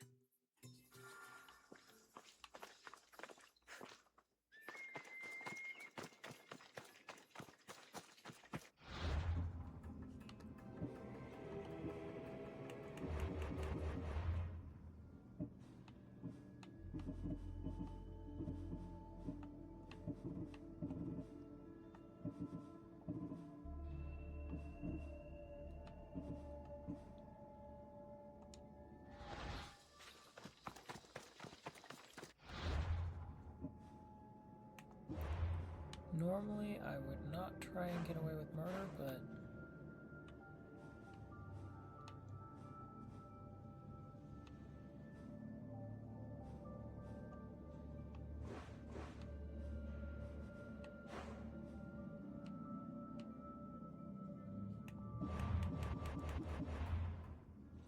Normally, I would not try and get away with murder, but...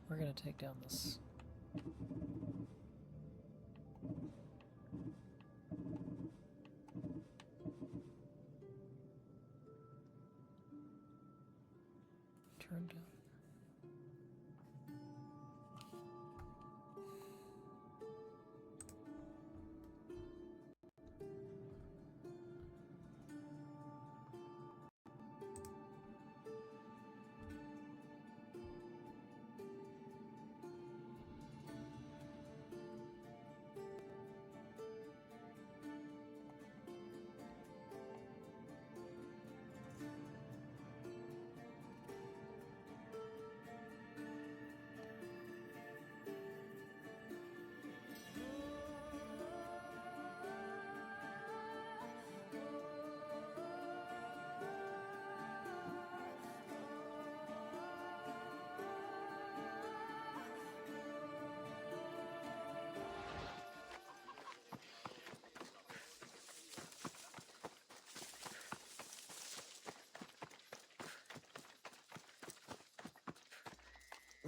we're gonna take down this... turned down.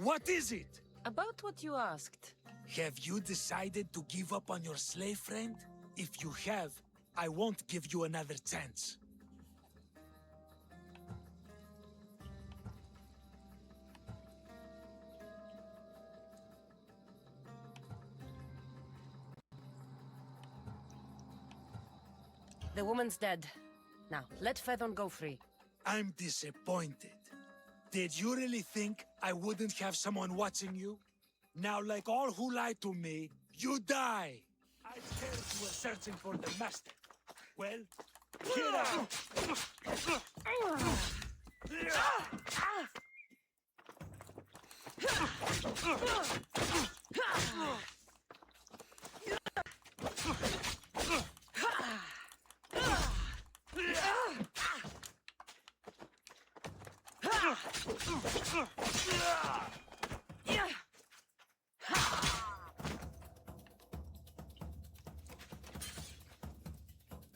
What is it? About what you asked. Have you decided to give up on your slave friend? If you have, I won't give you another chance. The woman's dead. Now, let Fedon go free. I'm disappointed. Did you really think I wouldn't have someone watching you? Now, like all who lied to me, you die! I heard you were searching for the master. Well, get out!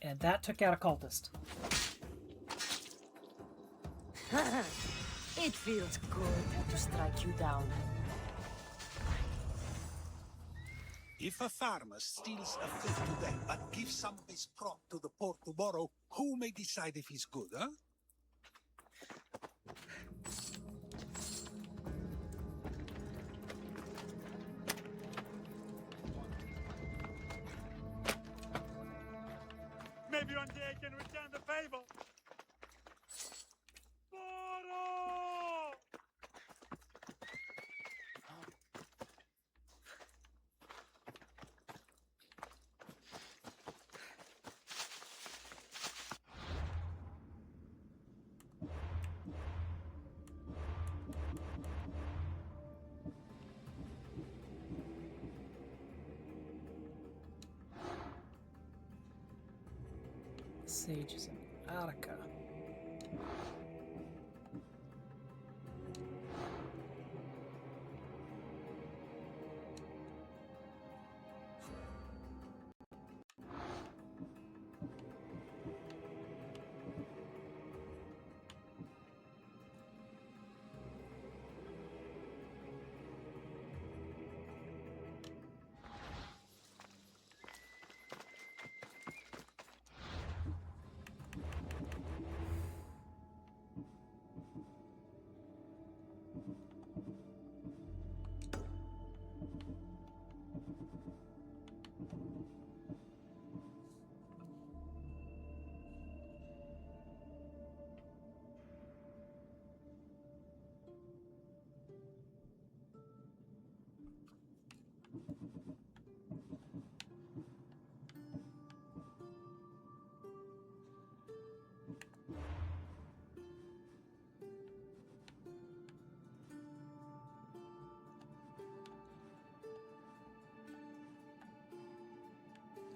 And that took out a cultist. It feels good to strike you down. If a farmer steals a fish today but gives some of his crop to the poor tomorrow, who may decide if he's good, huh? Maybe one day I can return the favor. Boro! Sages of Attica.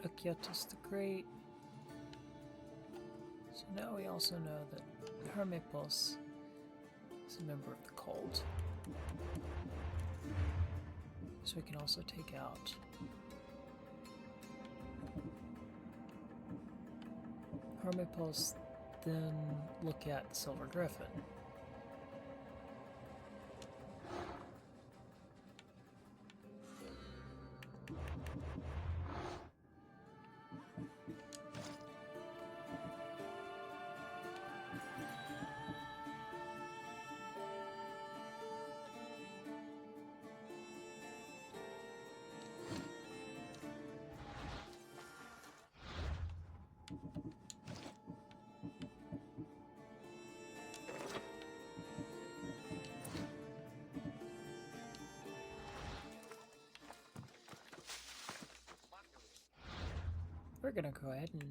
Akiotus the Great. So now we also know that Hermipos is a member of the cult. So we can also take out Hermipos, then look at the Silver Griffin. We're gonna go ahead and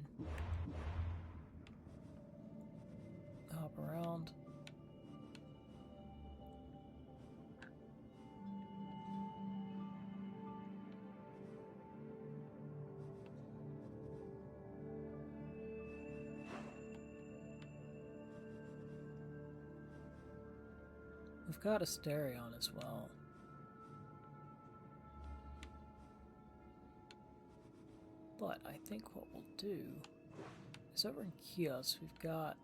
hop around. We've got Asterion as well. But I think what we'll do is over in Chios we've got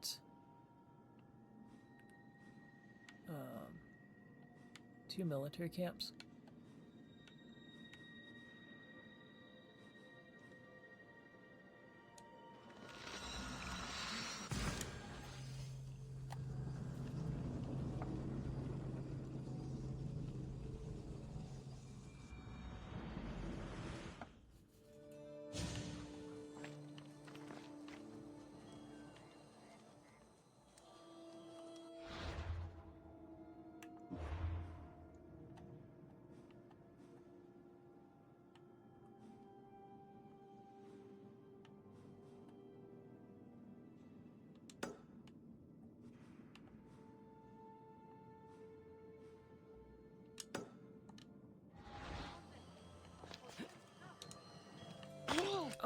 2 military camps.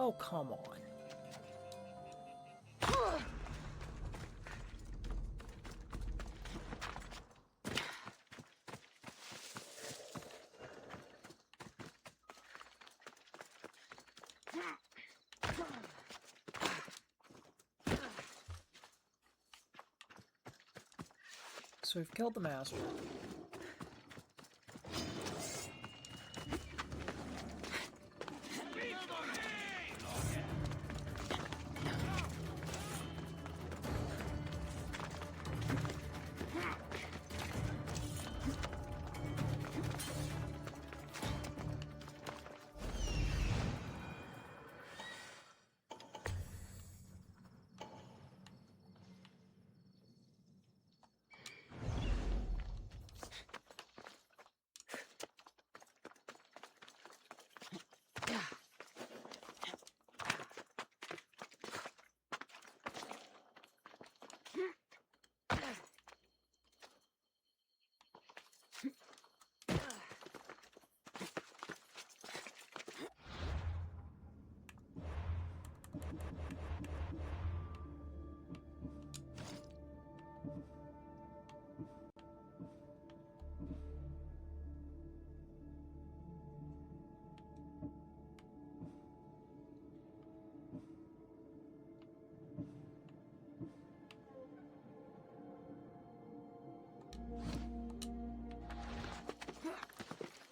Oh, come on. So we've killed the master.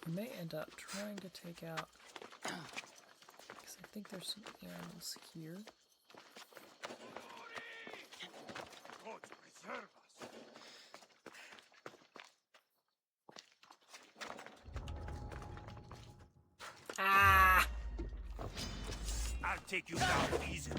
We may end up trying to take out, because I think there's some animals here. God preserve us. Ah! I'll take you down easy.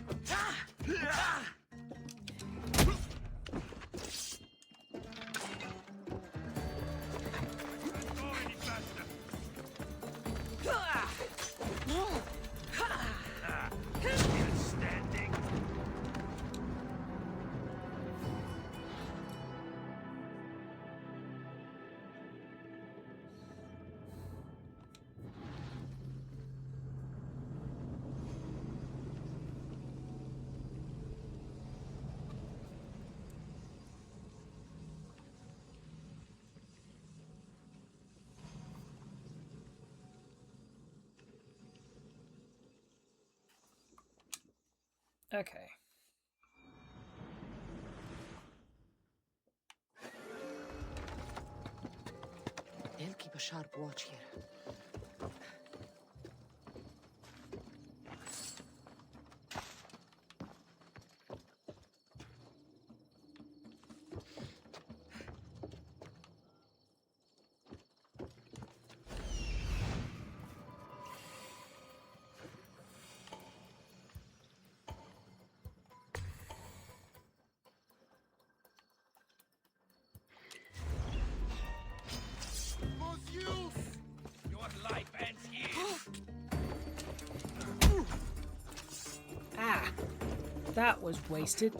Okay. They'll keep a sharp watch here. Your life ends here. Ah! That was wasted.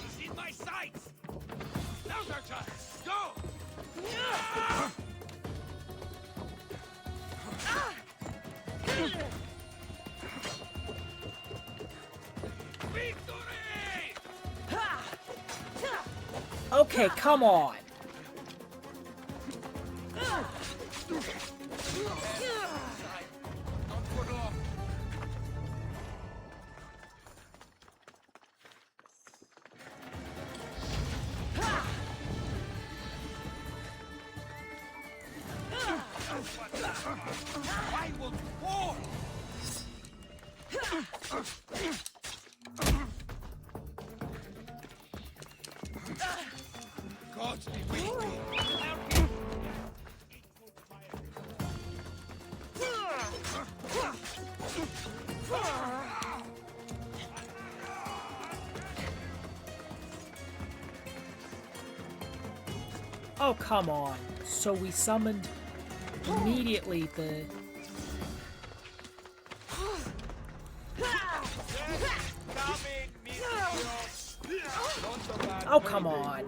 He's in my sights. Now's our chance. Go. Victory! Okay, come on. Not for long. I will fall. God's Oh, come on. So we summoned immediately the... Oh, come on.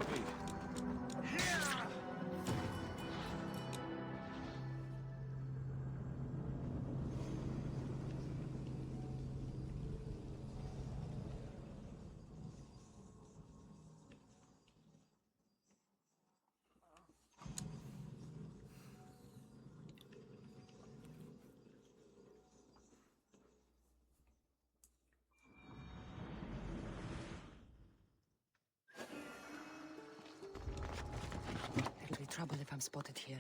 It'll be trouble if I'm spotted here.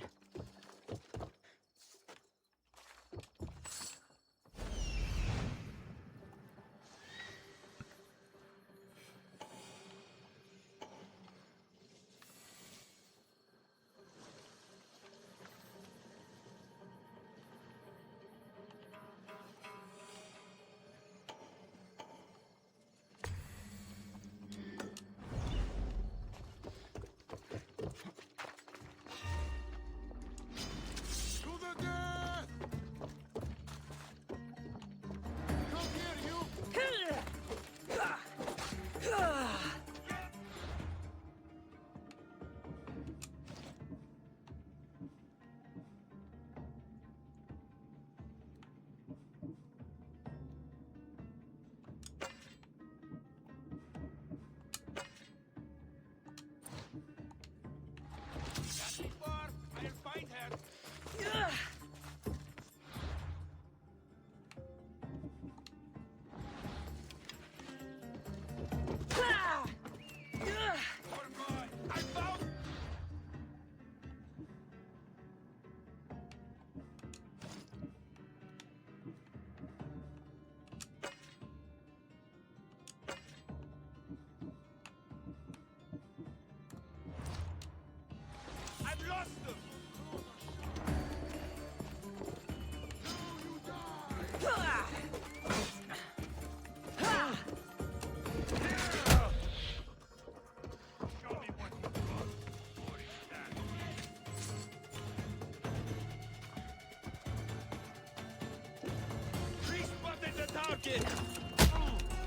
Target!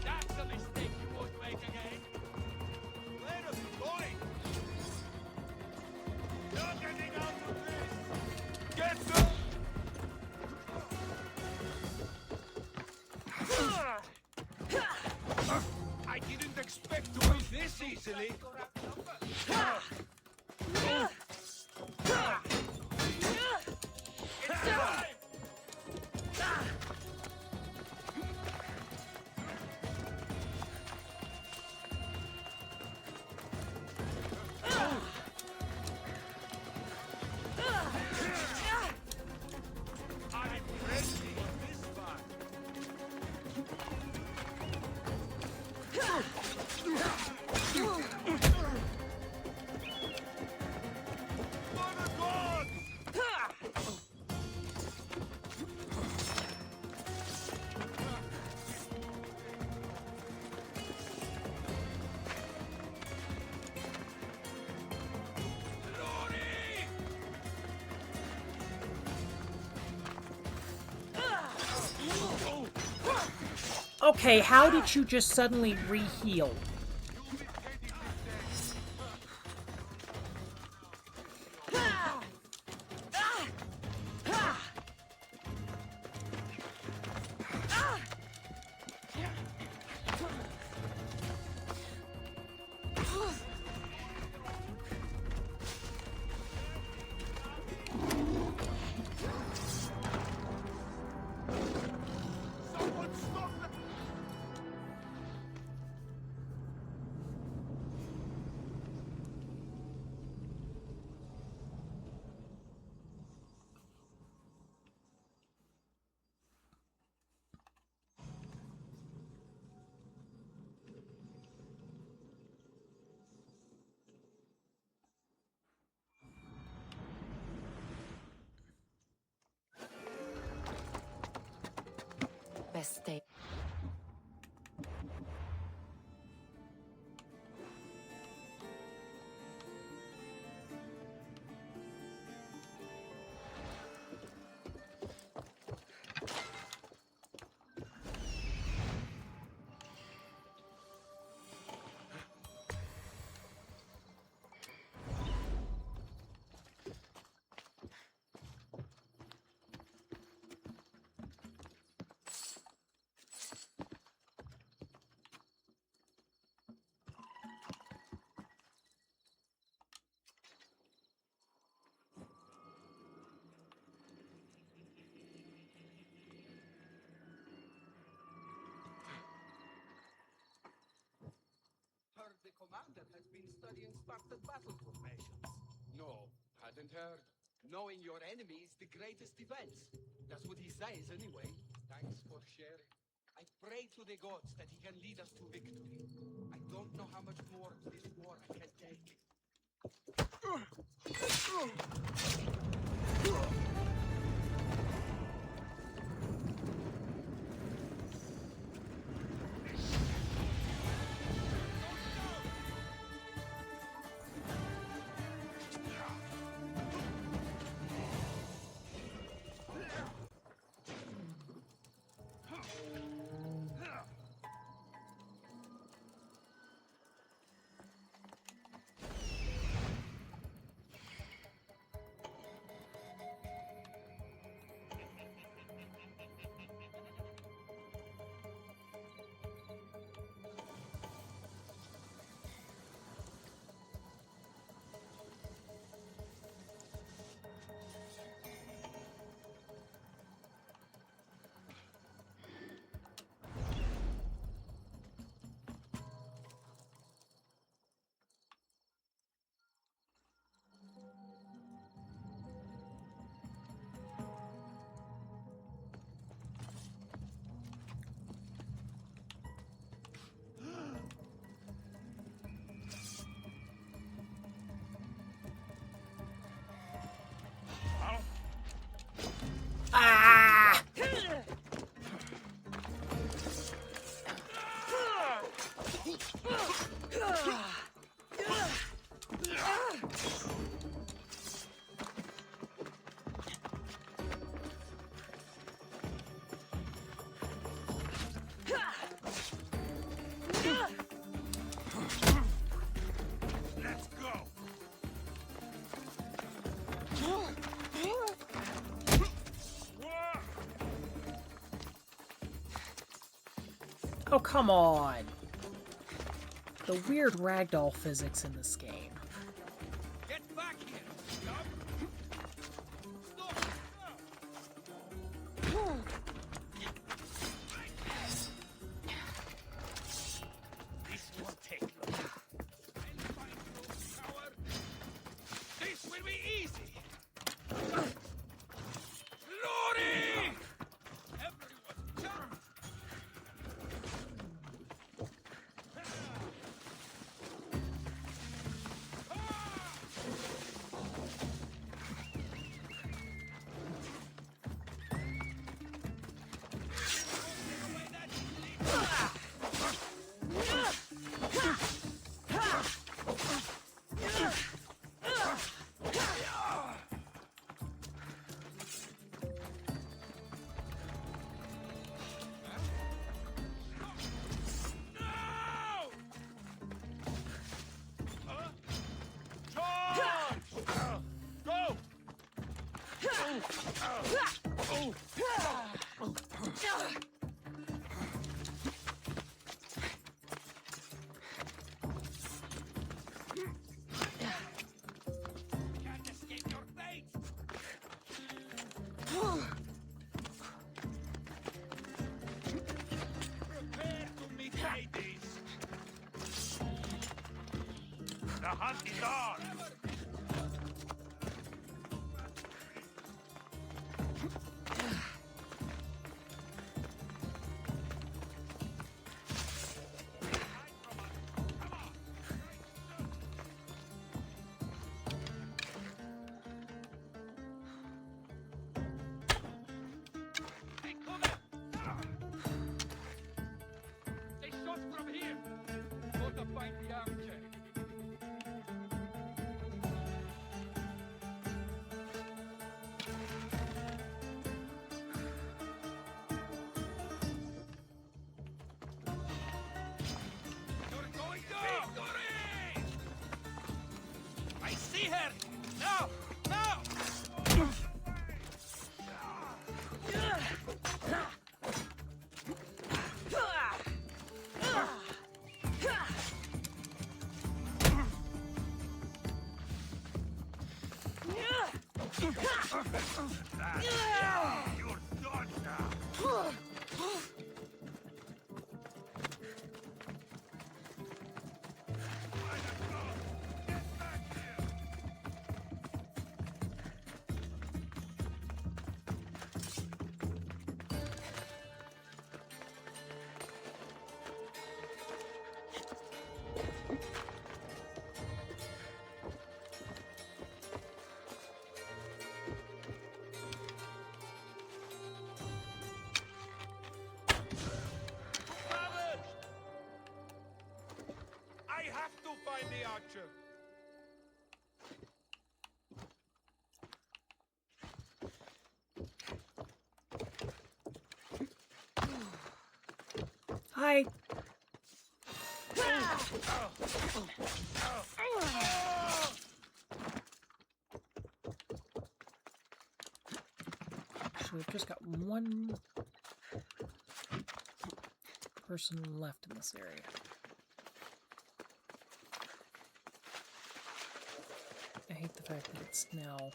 That's a mistake you won't make again. Where are you going? You're getting out of this! Get them! I didn't expect to win this easily. Okay, how did you just suddenly re-heal? best stay. Heard the commander has been studying Spartan battle formations. No, hadn't heard. Knowing your enemy is the greatest defense. That's what he says anyway. Thanks for sharing. I pray to the gods that he can lead us to victory. I don't know how much more of this war I can take. Ah! Let's go! Oh, come on! The weird ragdoll physics in this game. Get back here! This won't take long. I'll find you, coward. This will be easy. Glory! Everyone jump! Can't escape your fate! Prepare to meet Hades! The hunt is on! You're done now. I have to find the archer. Hi. So we've just got one person left in this area. I hate the fact that it's now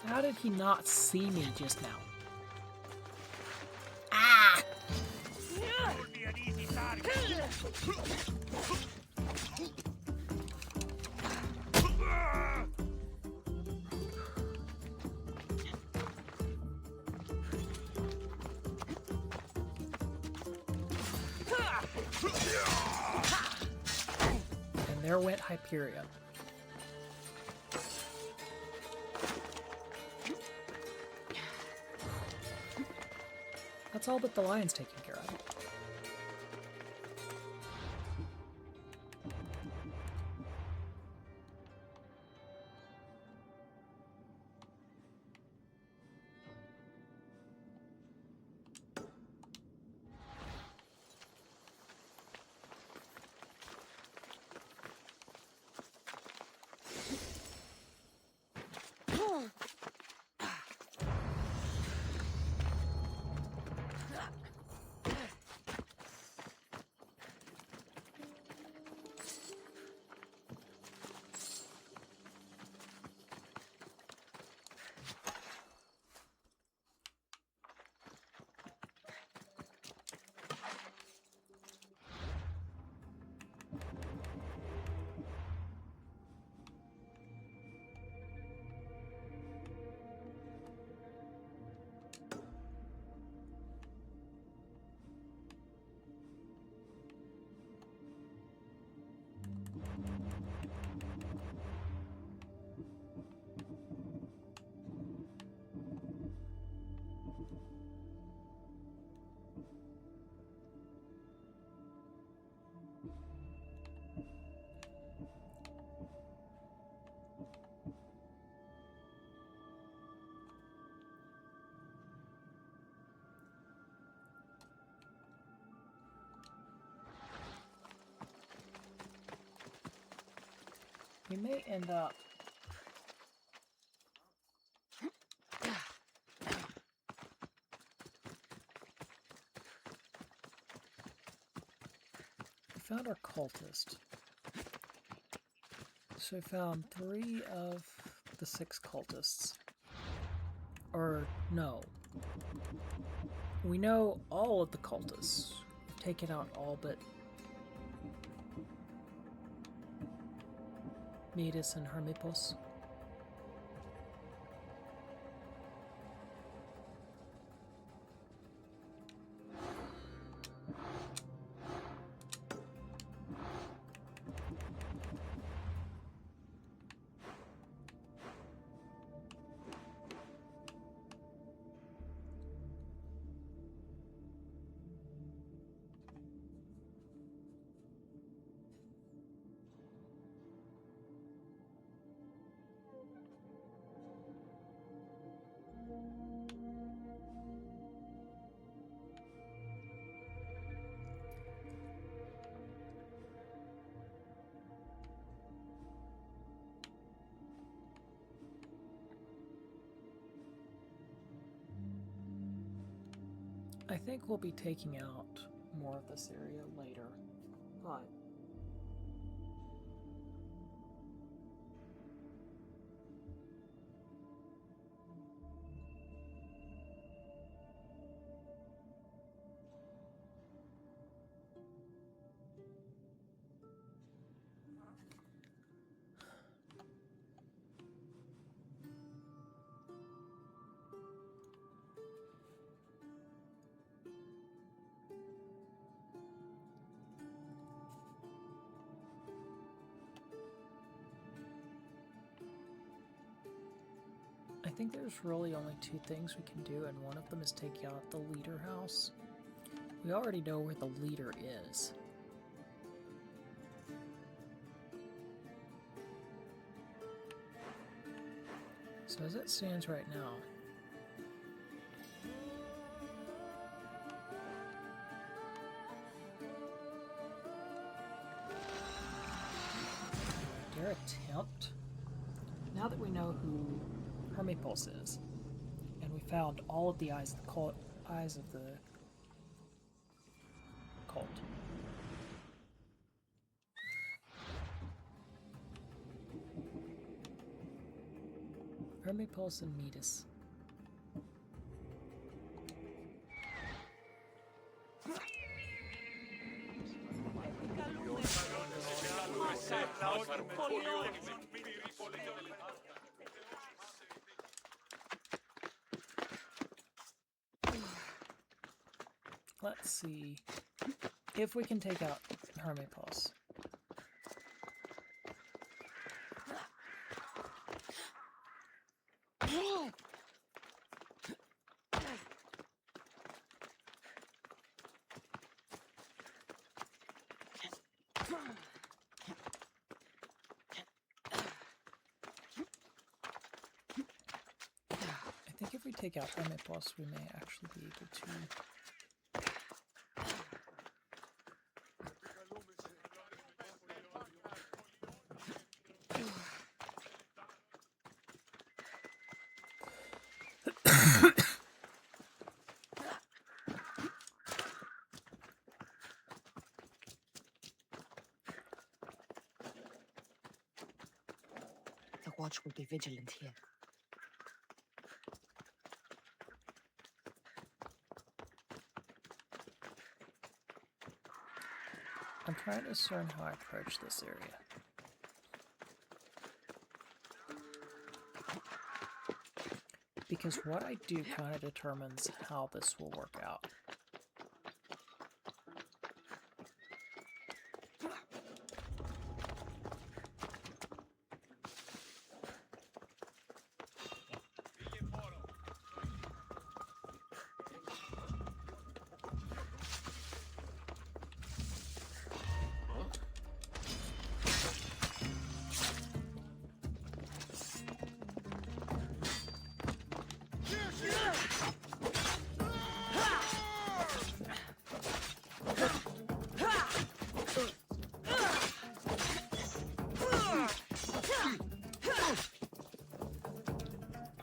How did he not see me just now? Ah! Would be an easy target. And there went Hyperion. That's all but the lion's taken care of. We may end up we found our cultist. So we found 3 of the 6 cultists. Or no. We know all of the cultists. We've taken out all but Medus and Hermippus. I think we'll be taking out more of this area later, but I think there's really only two things we can do, and one of them is take out the leader house. We already know where the leader is. So as it stands right now, dare attempt? Now that we know who Hermipulse is, and we found all of the eyes of the cult, Hermipulse and Metis. Let's see if we can take out Hermipulse. I think if we take out Hermipulse, we may actually be able to The watch will be vigilant here. I'm trying to discern how I approach this area. Because what I do kind of determines how this will work out.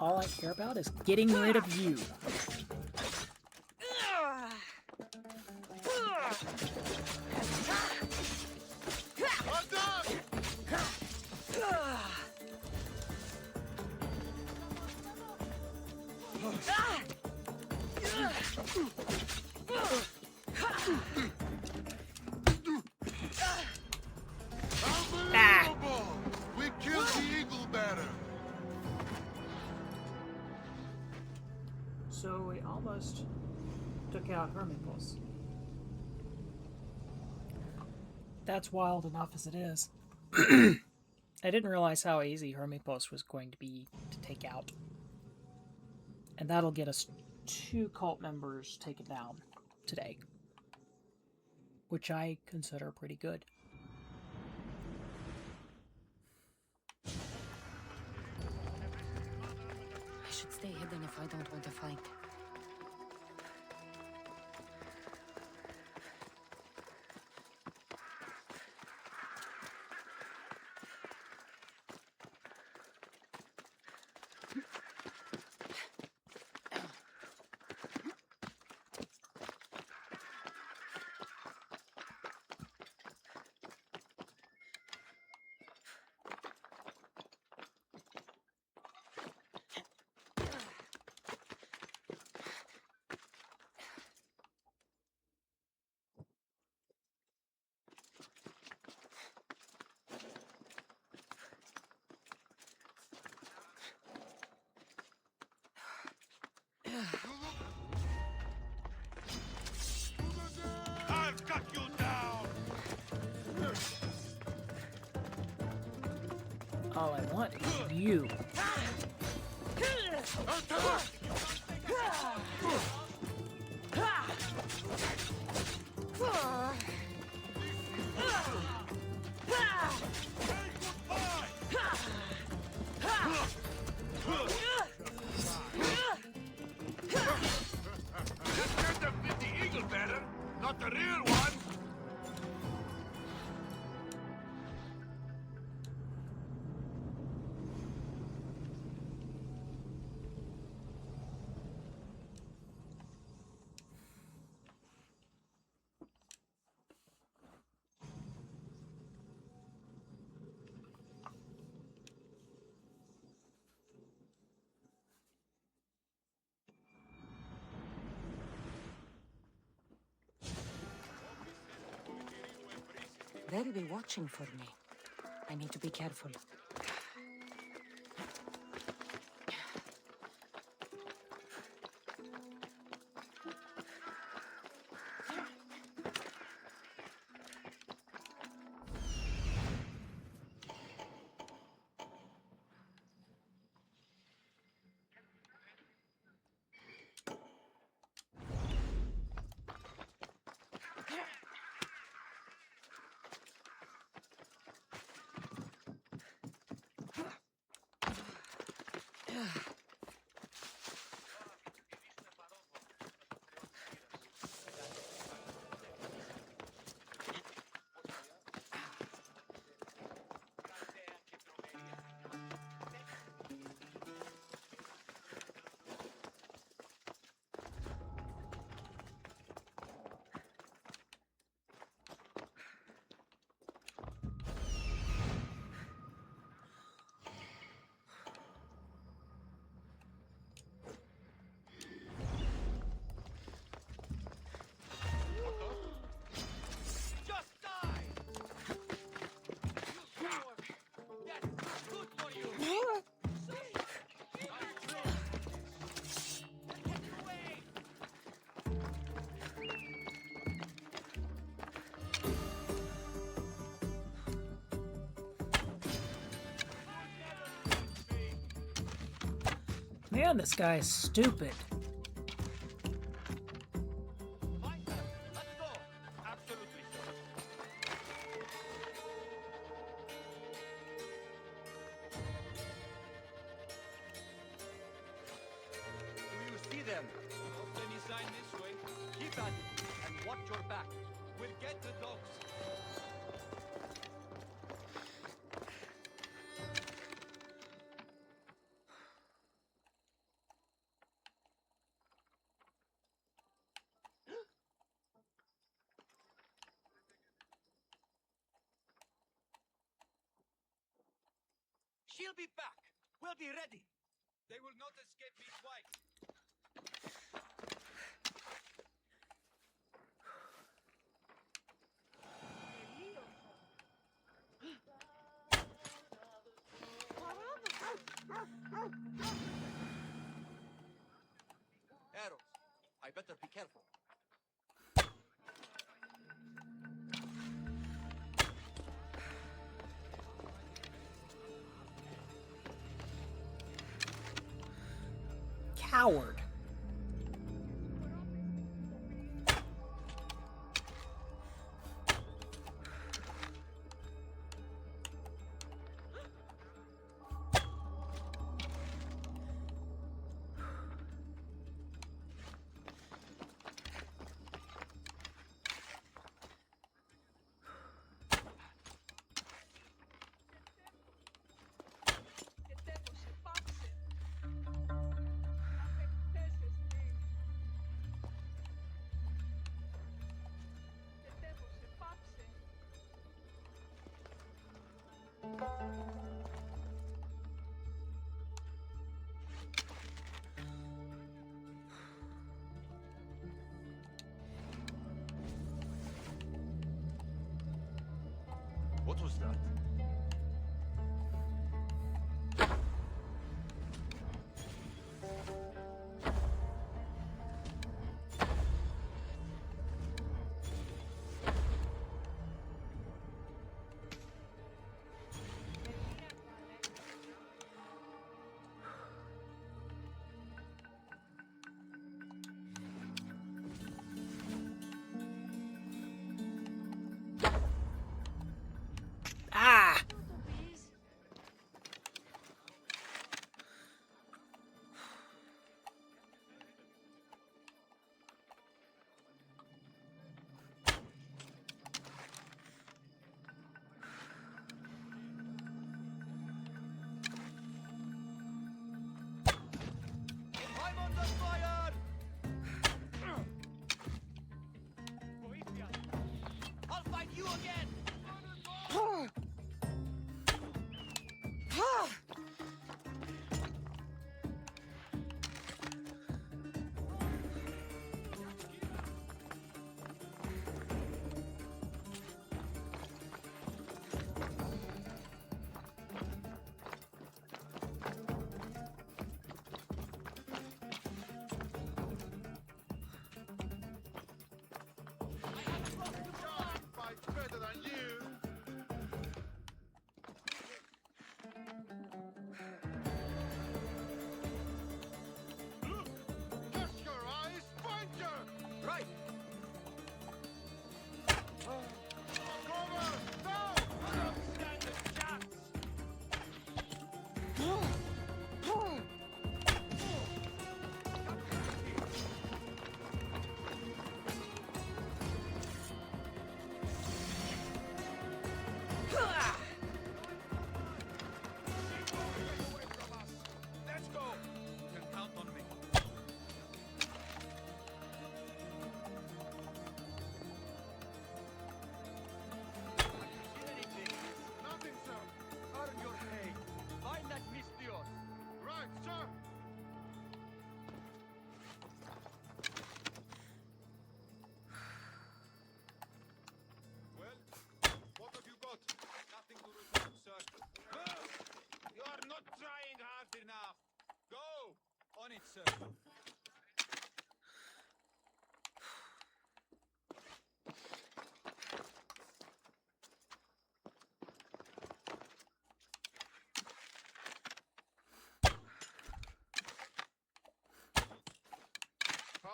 All I care about is getting rid of you. Unbelievable! We killed the eagle better. So we almost took out Hermipulse. That's wild enough as it is. I didn't realize how easy Hermipulse was going to be to take out. And that'll get us 2 cult members taken down today. Which I consider pretty good. I should stay hidden if I don't want to fight. I'll cut you down! All I want is you. That kind of fit the eagle better, not the real one! They'll be watching for me. I need to be careful. Man, this guy is stupid. Do you see them? Not any sign this way. Keep at it and watch your back. We'll get the dogs. She'll be back. We'll be ready. They will not escape me twice. Arrows. I better be careful. Coward.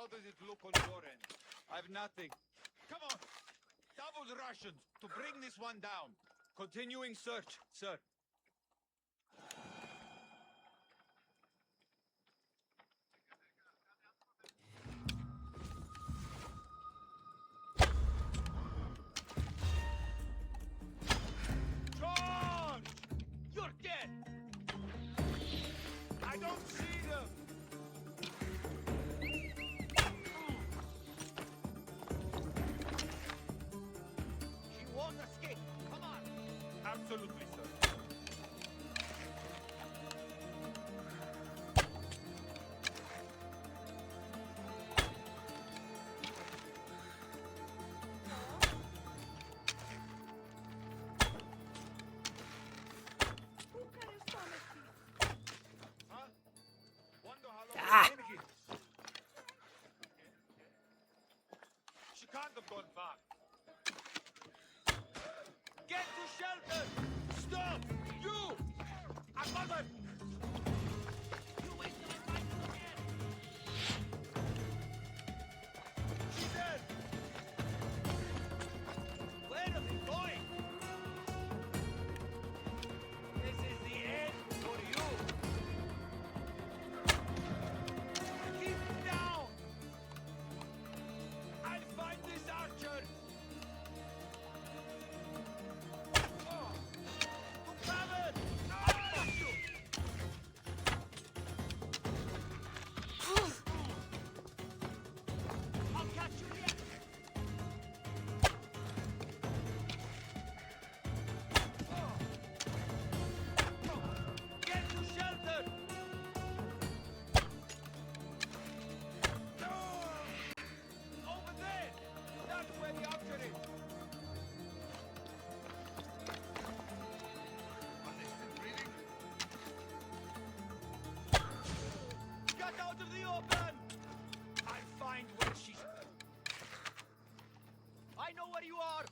How does it look on your end? I've nothing. Come on! Double the Russians to bring this one down. Continuing search, sir. George! You're dead! I don't see them! She won't escape. Come on! Absolutely, sir. Huh? Wonder how long Ah. it's been again. She can't have gone far. Get to shelter! Stop! You! Another! You wait till I find them again! She's dead! Where are they going? This is the end for you! Keep down! I'll find this archer! Oh! To cover! I'll got you! I'll catch you yet! Get to shelter! Over there! That's where the archer is! Are they still breathing? Get out of the open! I'll find where she's... I know where you are!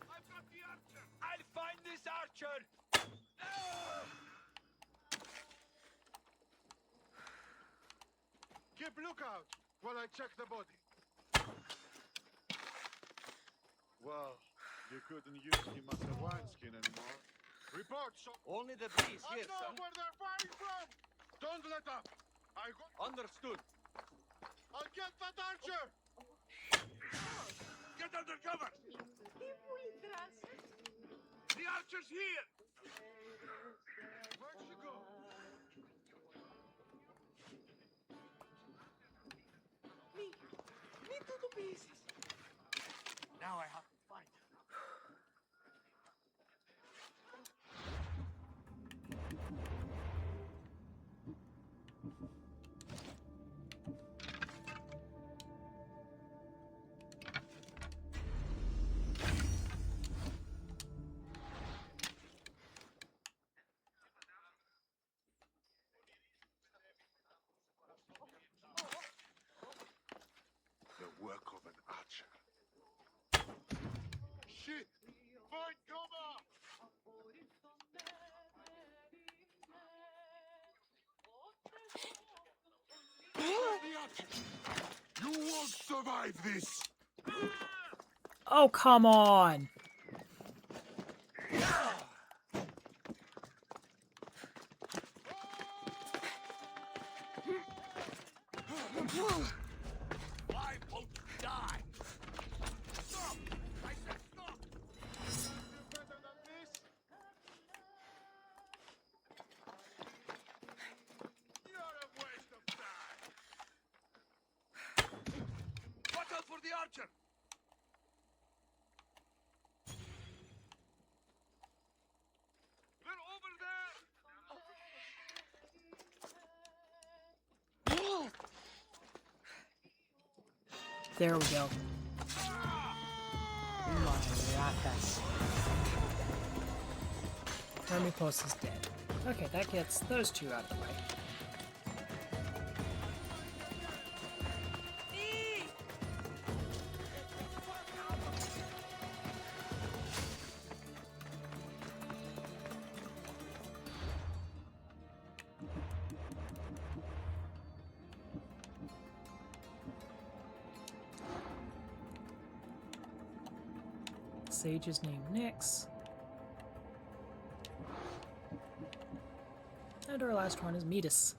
I've got the archer! I'll find this archer! Keep lookout while I check the body. Well, you couldn't use him as a wineskin anymore. Report, so... Only the breeze I here, know son. where they're firing from! Don't let up! I got... Understood. I'll get that archer! Get under cover! The archer's here! Where'd she go? Now I have to find her. The work of an archer. Shit! Find cover! You won't survive this! Oh, come on. Why won't you die? Stop! I said stop! Better than this? You're a waste of time! Watch out for the archer! They're over there! There we go. Maracas. Hermipos is dead. Okay, that gets those two out of the way. Sage is named Nyx. And our last one is Metis.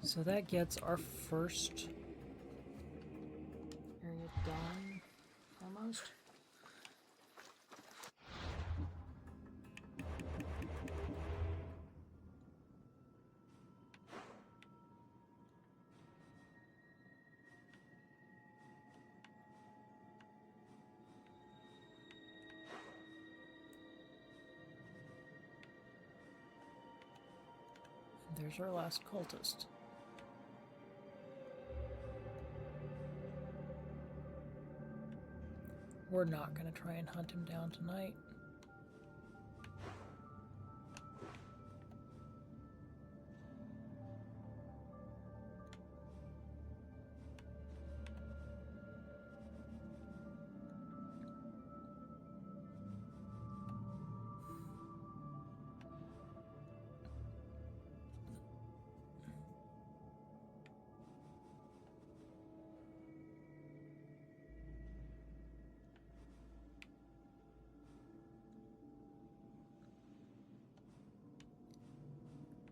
So that gets our first area done, almost. And there's our last cultist. We're not going to try and hunt him down tonight.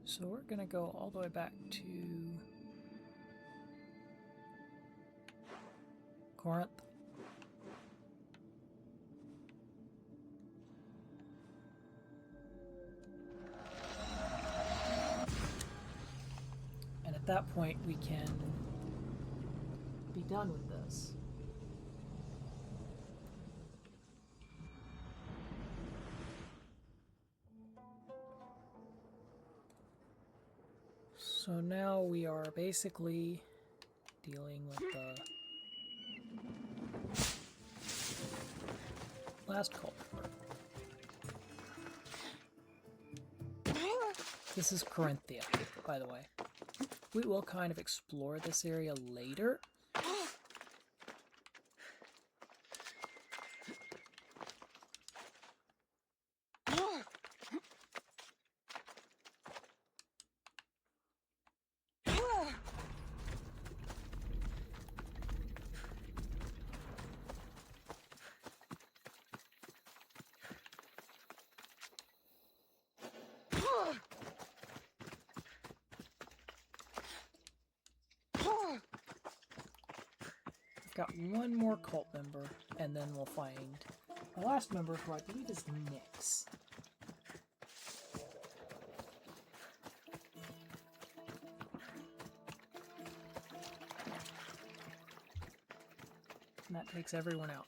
So we're going to go all the way back to Corinth. And at that point we can be done with this. So now we are basically dealing with the last cult. This is Corinthia, by the way. We will kind of explore this area later. Got one more cult member, and then we'll find our last member, who I believe is Nyx. And that takes everyone out.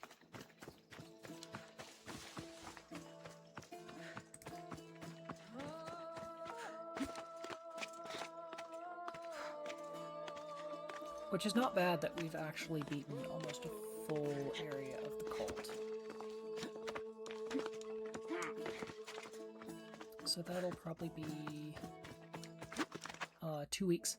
Which is not bad that we've actually beaten almost a full area of the cult. So that'll probably be 2 weeks.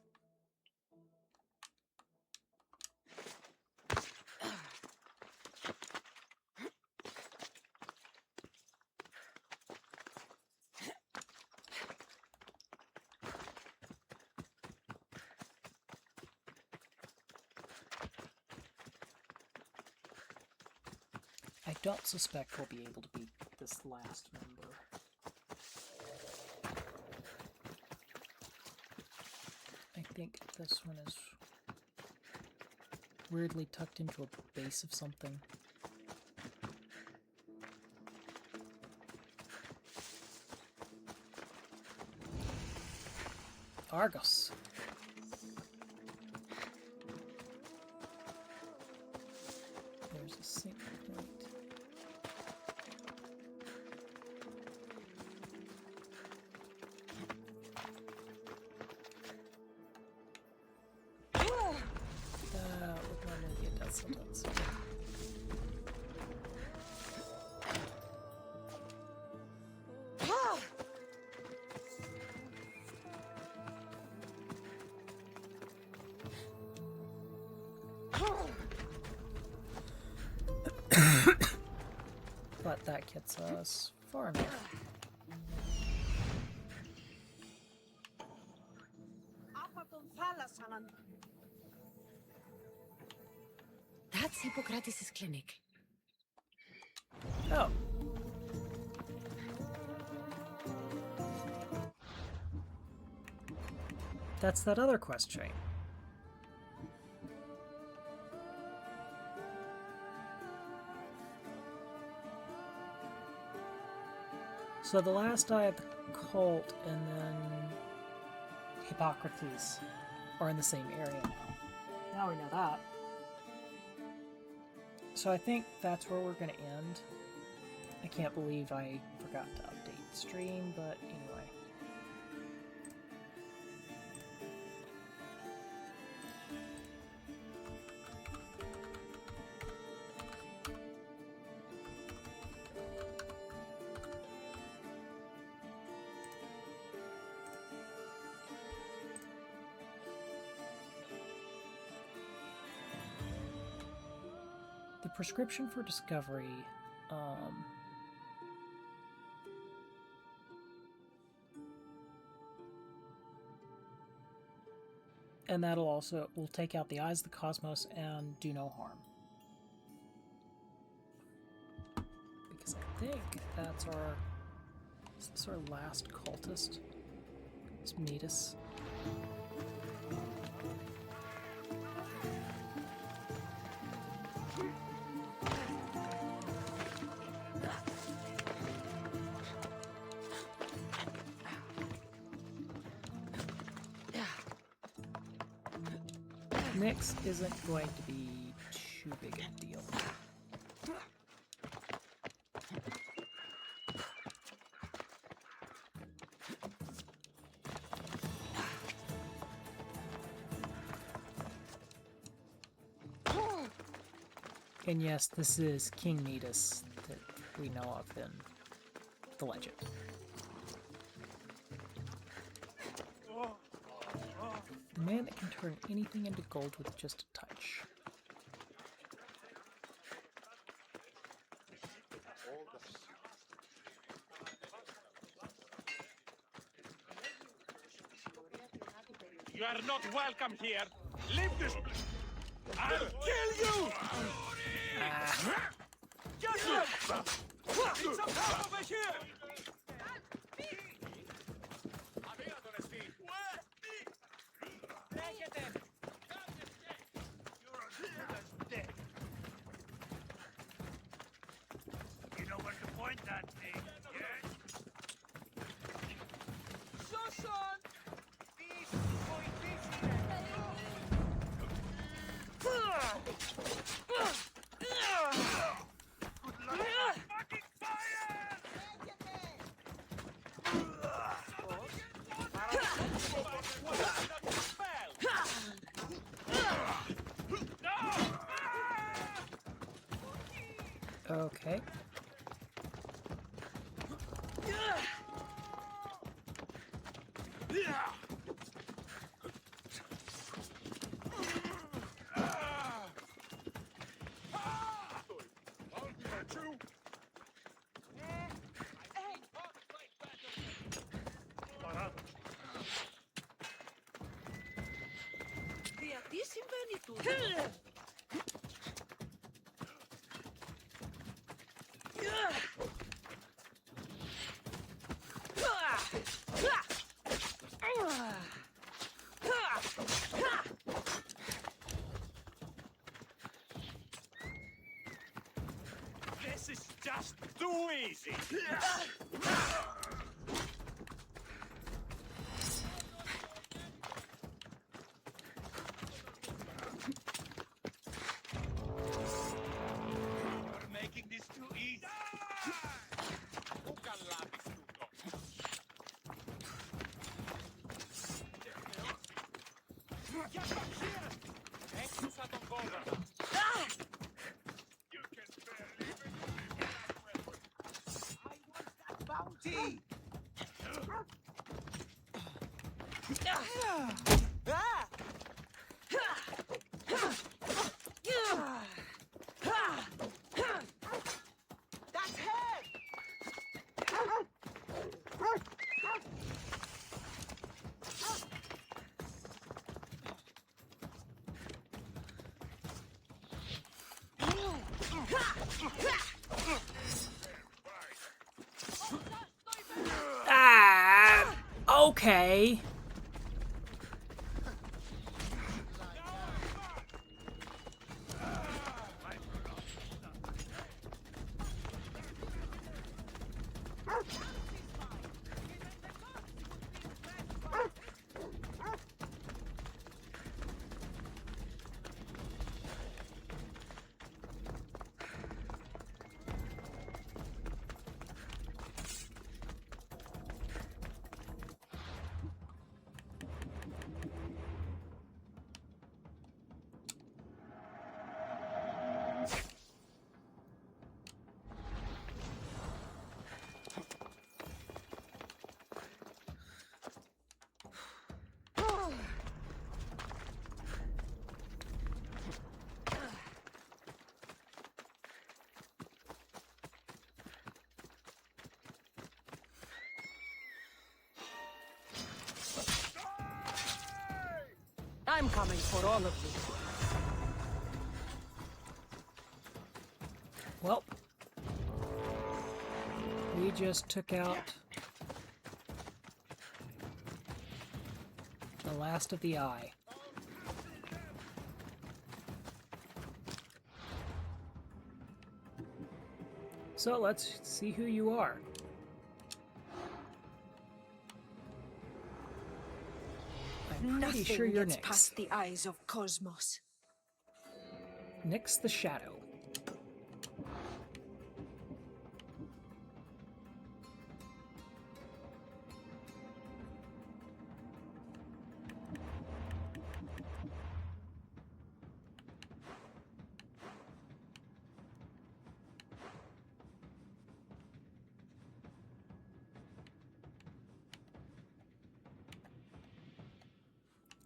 I don't suspect we'll be able to beat this last member. I think this one is weirdly tucked into a base of something. Argos. There's a single point. That would normally be a death sentence. But that gets us far enough. Από τον θάλασσα να That's Hippocrates' clinic. Oh. That's that other quest chain. So the last eye of the cult and then Hippocrates are in the same area now. Now we know that. So I think that's where we're going to end. I can't believe I forgot to update the stream, but anyway. The prescription for discovery, and that'll also, will take out the eyes of the cosmos and do no harm. Because I think that's our, is this our last cultist? It's Metis. Mix isn't going to be too big a deal. And yes, this is King Metis that we know of in the legend. The man that can turn anything into gold with just a touch. You are not welcome here. Leave this place. I'll kill you! Get up! Need some help over here! You know where to point that thing, yes? So, son! This is going easy. Good luck! Fucking fire! Okay. Γιατί συμβαίνει τούτο? This is just too easy. You're making this too easy. Πού καλά τούτο. Get back here! Έξουσα τον κόδωνα. You can barely believe that weapon. I want that bounty! That's head! Ah! Okay. I'm coming for all of you. Well, we just took out the last of the eye. So let's see who you are. I'm pretty sure you're gets Nyx. past the eyes of Kosmos. Nyx the Shadow.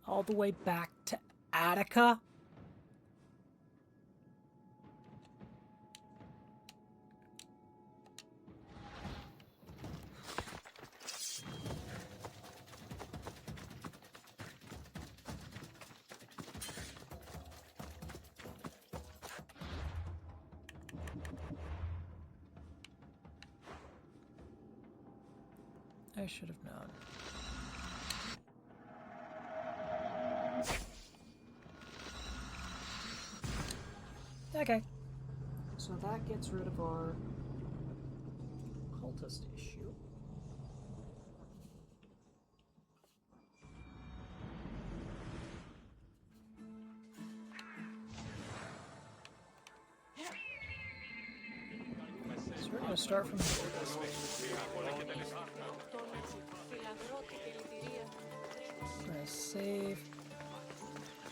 All the way back to Attica? I should have known. Okay. So that gets rid of our cultist issue. So we're going to start from here. We're going to save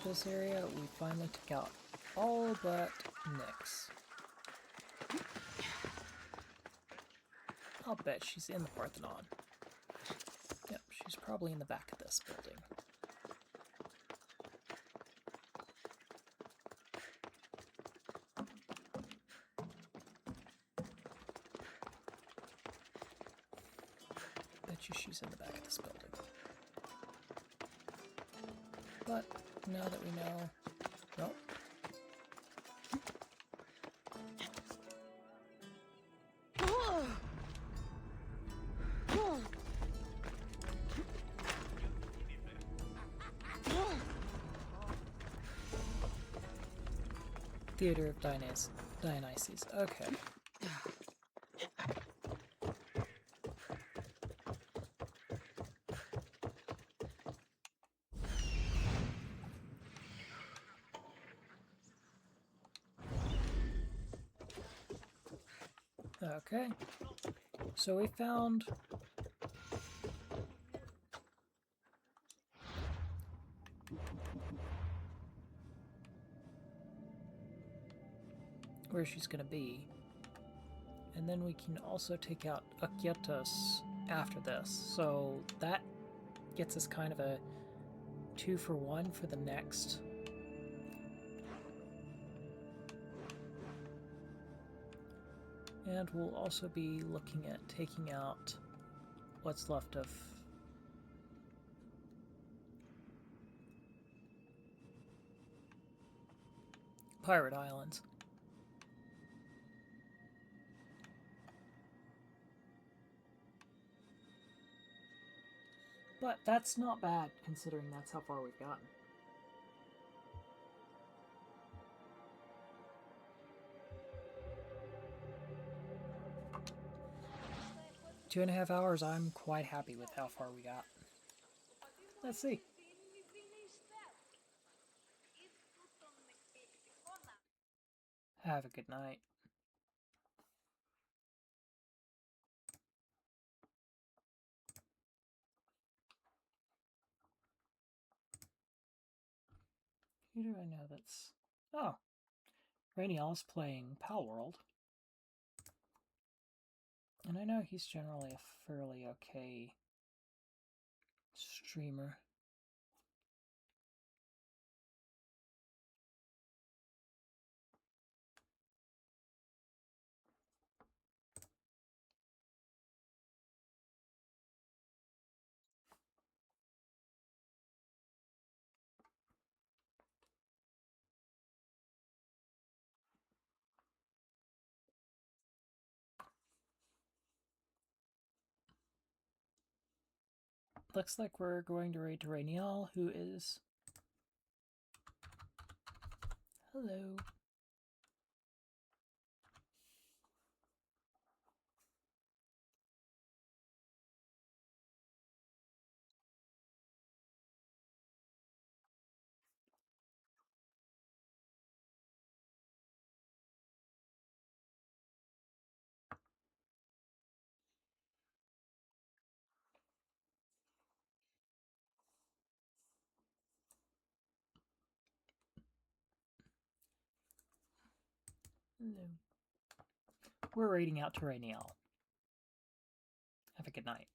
this area. We finally took out all but Nyx. I'll bet she's in the Parthenon. Yep, she's probably in the back of this building. Bet you she's in the back of this building. But now that we know, nope. Theater of Dionysus. Okay. Okay. So we found where she's going to be. And then we can also take out Akyatos after this. So that gets us kind of a 2-for-1 for the next. And we'll also be looking at taking out what's left of Pirate Islands. But that's not bad, considering that's how far we've gotten. Two and a half hours, I'm quite happy with how far we got. Let's see. Have a good night. Who do I know that's... Oh. Rainiel's playing Palworld. And I know he's generally a fairly okay streamer. Looks like we're going to raid to Rainiel, who is... Hello. Hello. We're raiding out to Rainiel. Have a good night.